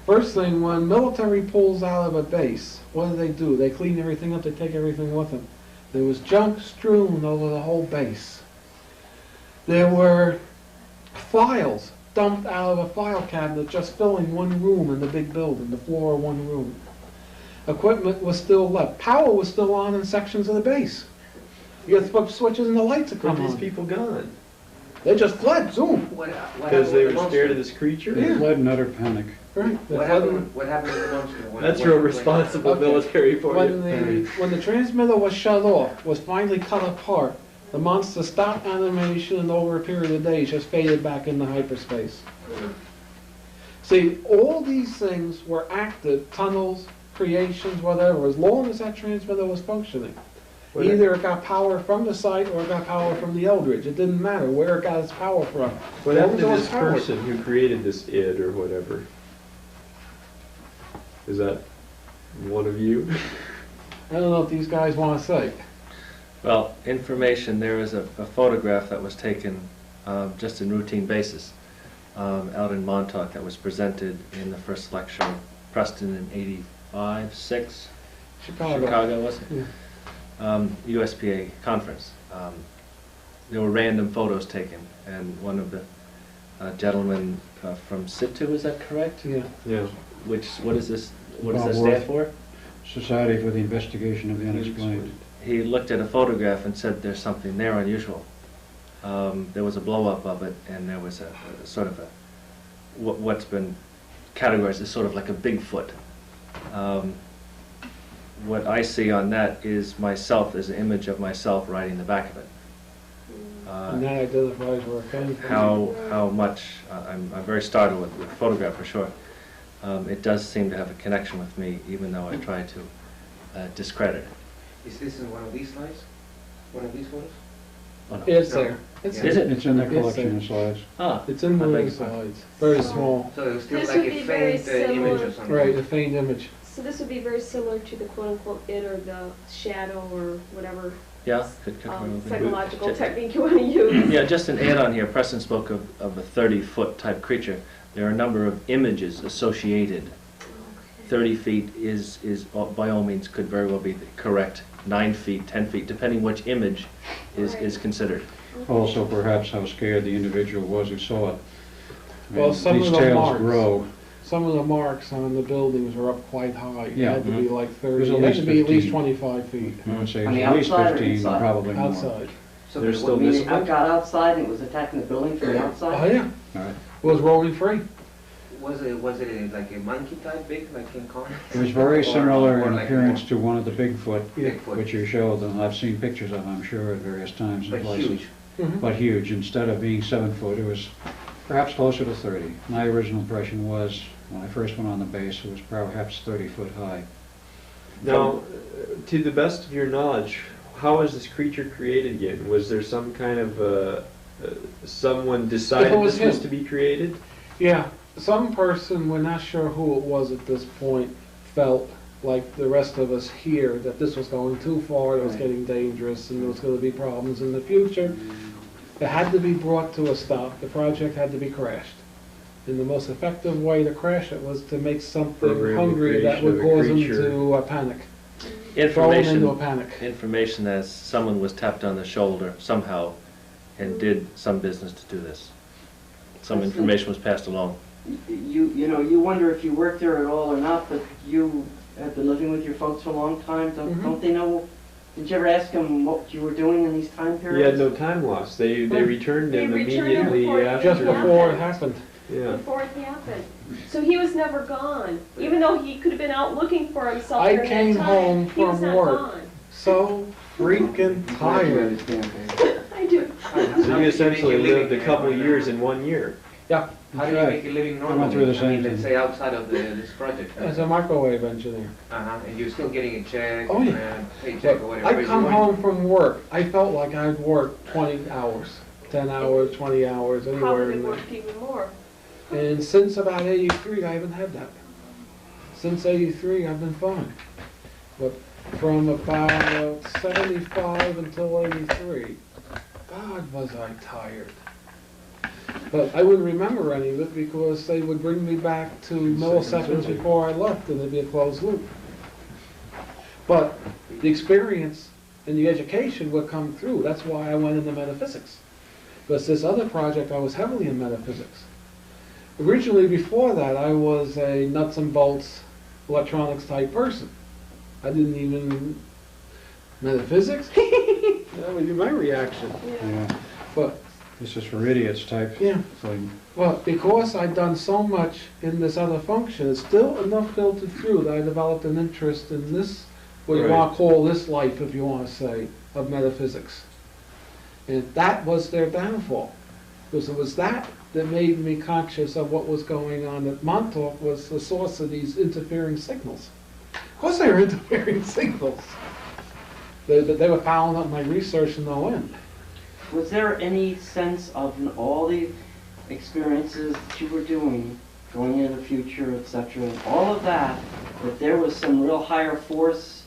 First thing, when military pulls out of a base, what do? They clean everything up, they take everything with them. There was junk strewn over the whole base. There were files dumped out of a file cabinet just filling one room in the big building, the floor of one room. Equipment was still left. Power was still on in sections of the base. You had to put switches and the lights would Where come are these on. people gone? They just fled, zoom. What Because they were happened with the scared of monster? this creature? They fled in utter panic. Right. They What fled happened, what happened with the monster? That's When- real when- responsible Okay. military for When you. when the transmitter was shut off, was finally cut apart, the monster stopped animation and over a period of days just faded back into hyperspace. See, all these things were active, tunnels, creations, whatever, as long as that transmitter was functioning. Either it got power from the site or it got power from the Eldridge. It didn't matter where it got its power from. What As long happened as to it was this powered. person who created this id or whatever? Is that one of you? I don't know if these guys want to say. Well, information, there is a photograph that was taken just in routine basis out in Montauk that was presented in the first lecture, Preston in 85, 6? Chicago, was it? Yeah. USPA conference. There were random photos taken, and one of the gentlemen from SITU, is that correct? Yeah. Yeah. What is this? What does Bob that Worth. stand for? Society for the Investigation of the Unexplained. He looked at a photograph and said there's something there unusual. There was a blow-up of it, and there was a sort of a what's been categorized as sort of like a Bigfoot. What I see on that is myself, as an image of myself riding the back of it. And that identifies where it came from. How much, I'm very startled with the photograph for sure. It does seem to have a connection with me, even though I try to discredit it. Is this in one of these slides? One of these photos? Oh, no. It's No. there. It's Is it? It's in the It's collection there. of slides. Ah, It's in one I of beg the your pardon. slides. Very small. So it was still This like would a be very faint image or similar. something? Right, a faint image. So this would be very similar to the quote-unquote it or the shadow or whatever yeah, could well be. psychological Ju- technique you want to use. Yeah, just an add-on here. Preston spoke of a 30-foot type creature. There are a number of images associated. 30 feet is by all means could very well be the correct. 9 feet, 10 feet, depending which image is considered. Also, perhaps how scared the individual was who saw it. I mean, Well, some these of the tales marks. grow. Some of the marks on the buildings are up quite high. It Yeah. had to be like 30, There's it at had least to be at least 15. 25 feet I would say On it's the at least outside or 15, inside? probably more. outside. So They're the- still Meaning visible? it got outside and it was attacking the building from the outside? Oh, yeah. All right. It was rolling free. Was it like a monkey type big, like King Kong? It was very Or- similar or in like appearance more to one of the Bigfoot, Bigfoot, which you showed, and I've seen pictures of, I'm sure, at various times but and places. huge. Mhm. But huge. Instead of being 7 foot, it was perhaps closer to 30. My original impression was, when I first went on the base, it was perhaps 30 foot high. Now, to the best of your knowledge, how was this creature created again? Was there some kind of, someone decided It was this was him. to be created? Yeah, some person, we're not sure who it was at this point, felt like the rest of us here that this was going too far, it was Right. getting dangerous, and there was going to be problems in the future. It had to be brought to a stop. The project had to be crashed. And the most effective way to crash it was to make something Program the hungry that creation would of a cause them creature. to panic. Throw them into a Information, panic. information as someone was tapped on the shoulder somehow and did some business to do this. Some information was passed along. You wonder if you worked there at all or not, but you have been living with your folks for a long time. Mhm. Don't they know? Did you ever ask them what you were doing in these time You periods? had no time loss. They returned They him returned him immediately before it after. Just before it happened. Yeah. Before it happened. So he was never gone, even though he could have been out looking for himself I during came that time. home He was from not work. gone. So freaking tired. I do. So you essentially lived a couple years in 1 year. Yeah, How do you make a living I went normally? through the I same mean, let's thing. say outside of this project. as a microwave engineer. And you're still getting a check, Oh, yeah. and paycheck or whatever. I you come want. home from work, I felt like I'd worked 20 hours, 10 hours, 20 hours, anywhere Probably in there. worked even more. And since about 83, I haven't had that. Since 83, I've been fine. But from about 75 until 83, God, was I tired. But I wouldn't remember any of it because they would bring me back to milliseconds before I left and it'd be a closed loop. But the experience and the education would come through. That's why I went into metaphysics. Because this other project, I was heavily in metaphysics. Originally, before that, I was a nuts and bolts electronics type person. I didn't even... Metaphysics? That would be my reaction. Yeah. Yeah. But This is for idiots type Yeah. thing. Well, because I'd done so much in this other function, it's still enough filtered through that I developed an interest in this, what you Right. want to call this life, if you want to say, of metaphysics. And that was their downfall. Because it was that made me conscious of what was going on, that Montauk was the source of these interfering signals. Of course they were interfering signals. They were following up my research to no end. Was there any sense of in all the experiences that you were doing, going into the future, etc., all of that, that there was some real higher force,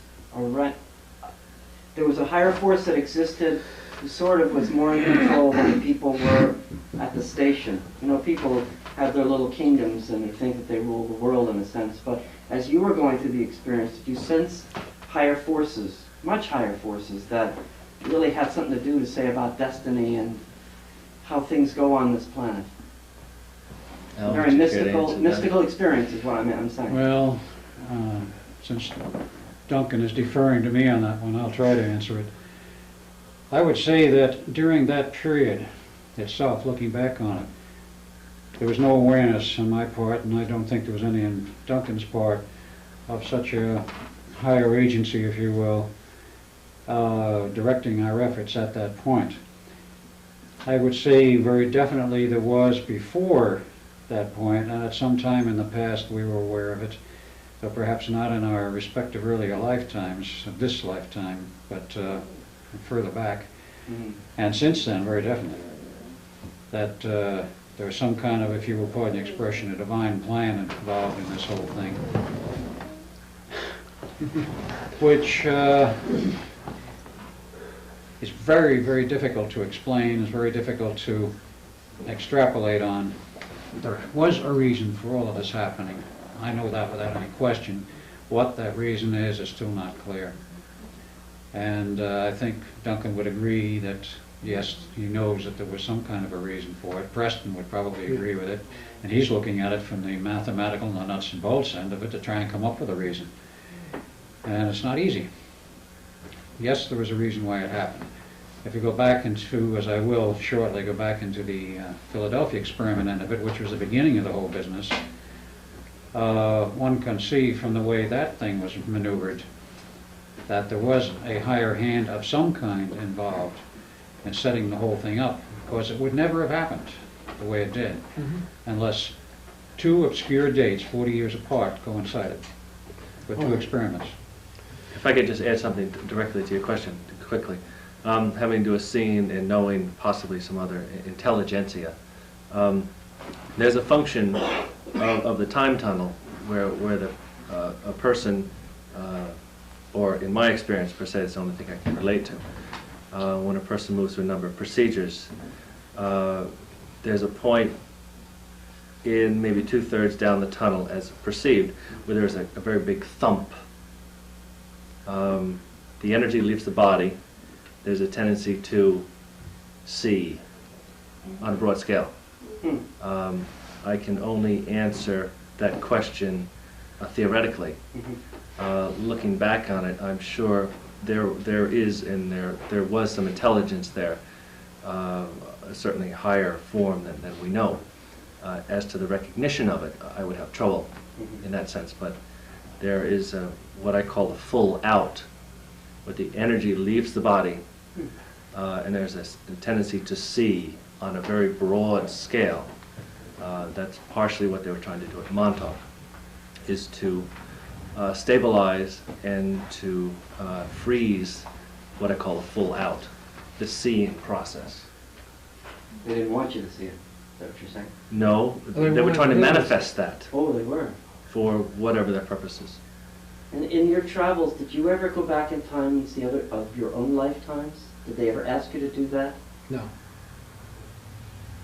there was a higher force that existed who sort of was more in control than the people were at the station? You know, people have their little kingdoms and they think that they rule the world in a sense, but as you were going through the experience, did you sense higher forces, much higher forces, that really had something to do to say about destiny and how things go on this planet? Al, Very would you care to answer that? mystical experience is what I'm saying. Well, since Duncan is deferring to me on that one, I'll try to answer it. I would say that during that period itself, looking back on it, there was no awareness on my part, and I don't think there was any on Duncan's part, of such a higher agency, if you will, directing our efforts at that point. I would say very definitely there was before that point, and at some time in the past we were aware of it, though perhaps not in our respective earlier lifetimes, of this lifetime, but further back. Mhm. And since then, very definitely, that there was some kind of, if you will pardon the expression, a divine plan involved in this whole thing, which is very, very difficult to explain, is very difficult to extrapolate on. There was a reason for all of this happening. I know that without any question. What that reason is still not clear. And I think Duncan would agree that, yes, he knows that there was some kind of a reason for it. Preston would probably agree with it. And he's looking at it from the mathematical and the nuts and bolts end of it to try and come up with a reason. And it's not easy. Yes, there was a reason why it happened. If you go back into, as I will shortly, go back into the Philadelphia experiment end of it, which was the beginning of the whole business, one can see from the way that thing was maneuvered that there was a higher hand of some kind involved in setting the whole thing up, because it would never have happened the way it did unless two obscure dates, 40 years apart, coincided with two experiments. If I could just add something directly to your question, quickly. Having to do a scene and knowing possibly some other intelligentsia. There's a function of the time tunnel where a person, or in my experience per se, it's the only thing I can relate to, when a person moves through a number of procedures, there's a point in maybe 2/3 down the tunnel as perceived where there's a very big thump. The energy leaves the body. There's a tendency to see on a broad scale. I can only answer that question theoretically. Looking back on it, I'm sure there is and there was some intelligence there, certainly higher form than we know. As to the recognition of it, I would have trouble in that sense, but there is what I call the full out, where the energy leaves the body, and there's a tendency to see on a very broad scale. That's partially what they were trying to do at Montauk, is to stabilize and to freeze what I call a full out, the seeing process. They didn't want you to see it. Is that what you're saying? No, They they were trying to wanted to manifest that Oh, they were. for whatever their purpose is. And in your travels, did you ever go back in time and see other of your own lifetimes? Did they ever ask you to do that? No.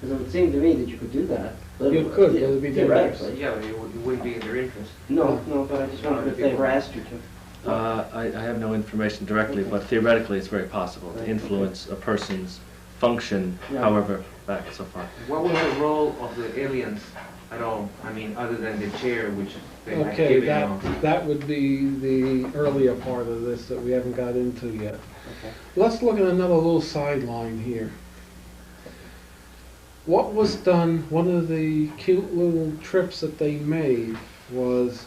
Because it would seem to me that you could do that. You could, but it would be theoretically. Yeah, but it wouldn't be in their interest. No, but I just wondered if they ever asked you to. I have no information directly, but theoretically it's very possible to influence a person's function, Yeah. however back so far. What was the role of the aliens at all? I mean, other than the chair, which they had Okay, given you. that would be the earlier part of this that we haven't got into yet. Okay. Let's look at another little sideline here. what was done, one of the cute little trips that they made was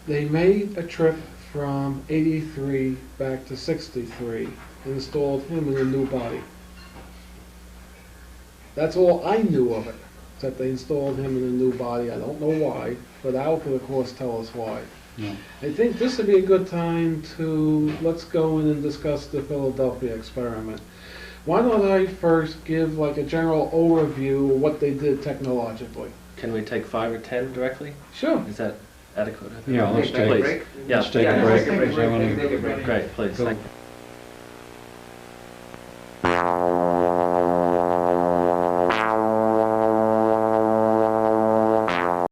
they made a trip from 83 back to 63, installed him in a new body. That's all I knew of it, that they installed him in a new body. I don't know why, but Al could of course tell us why. No. I think this would be a good time to, let's go in and discuss the Philadelphia experiment. Why don't I first give like a general overview of what they did technologically? Can we take 5 or 10 directly? Sure. Is that adequate? Yeah, let's Please. take, Yeah. let's take a Yeah, break. take a break. Is that what Take a break. Great, please. Go. Thank you.